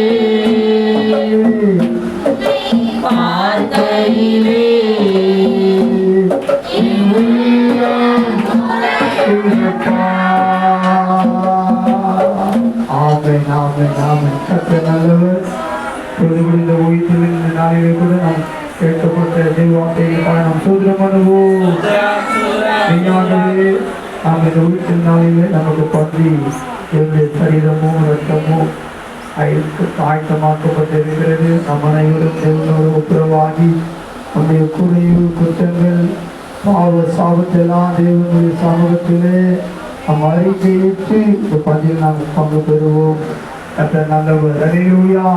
பார்க்கையிலே ஆமென், ஆமென், ஆமென். கர்த்தர் நல்லவர். பொழுது இந்த ஓய்வில் இந்த நாளை பண்ணுவோம். மெய்யாகவே நாம் இந்த உயிர்ப்பின் நாளிலே நமக்கு பற்றி என்னுடைய சரீரமும் இரத்தமும் ஆயத்தமாக்கப்பட்டிருக்கிறது. நம் அனைவரும் தேவனோடு ஒப்புரவாகி நம்முடைய குறைவு குற்றங்கள் பாவ சாபத்தெல்லாம் தேவனுடைய சமூகத்திலே நம் அறிக்கையிட்டு இந்த பதிவில் நாம் பங்கு பெறுவோம். நல்லவர். அல்லேலூயா.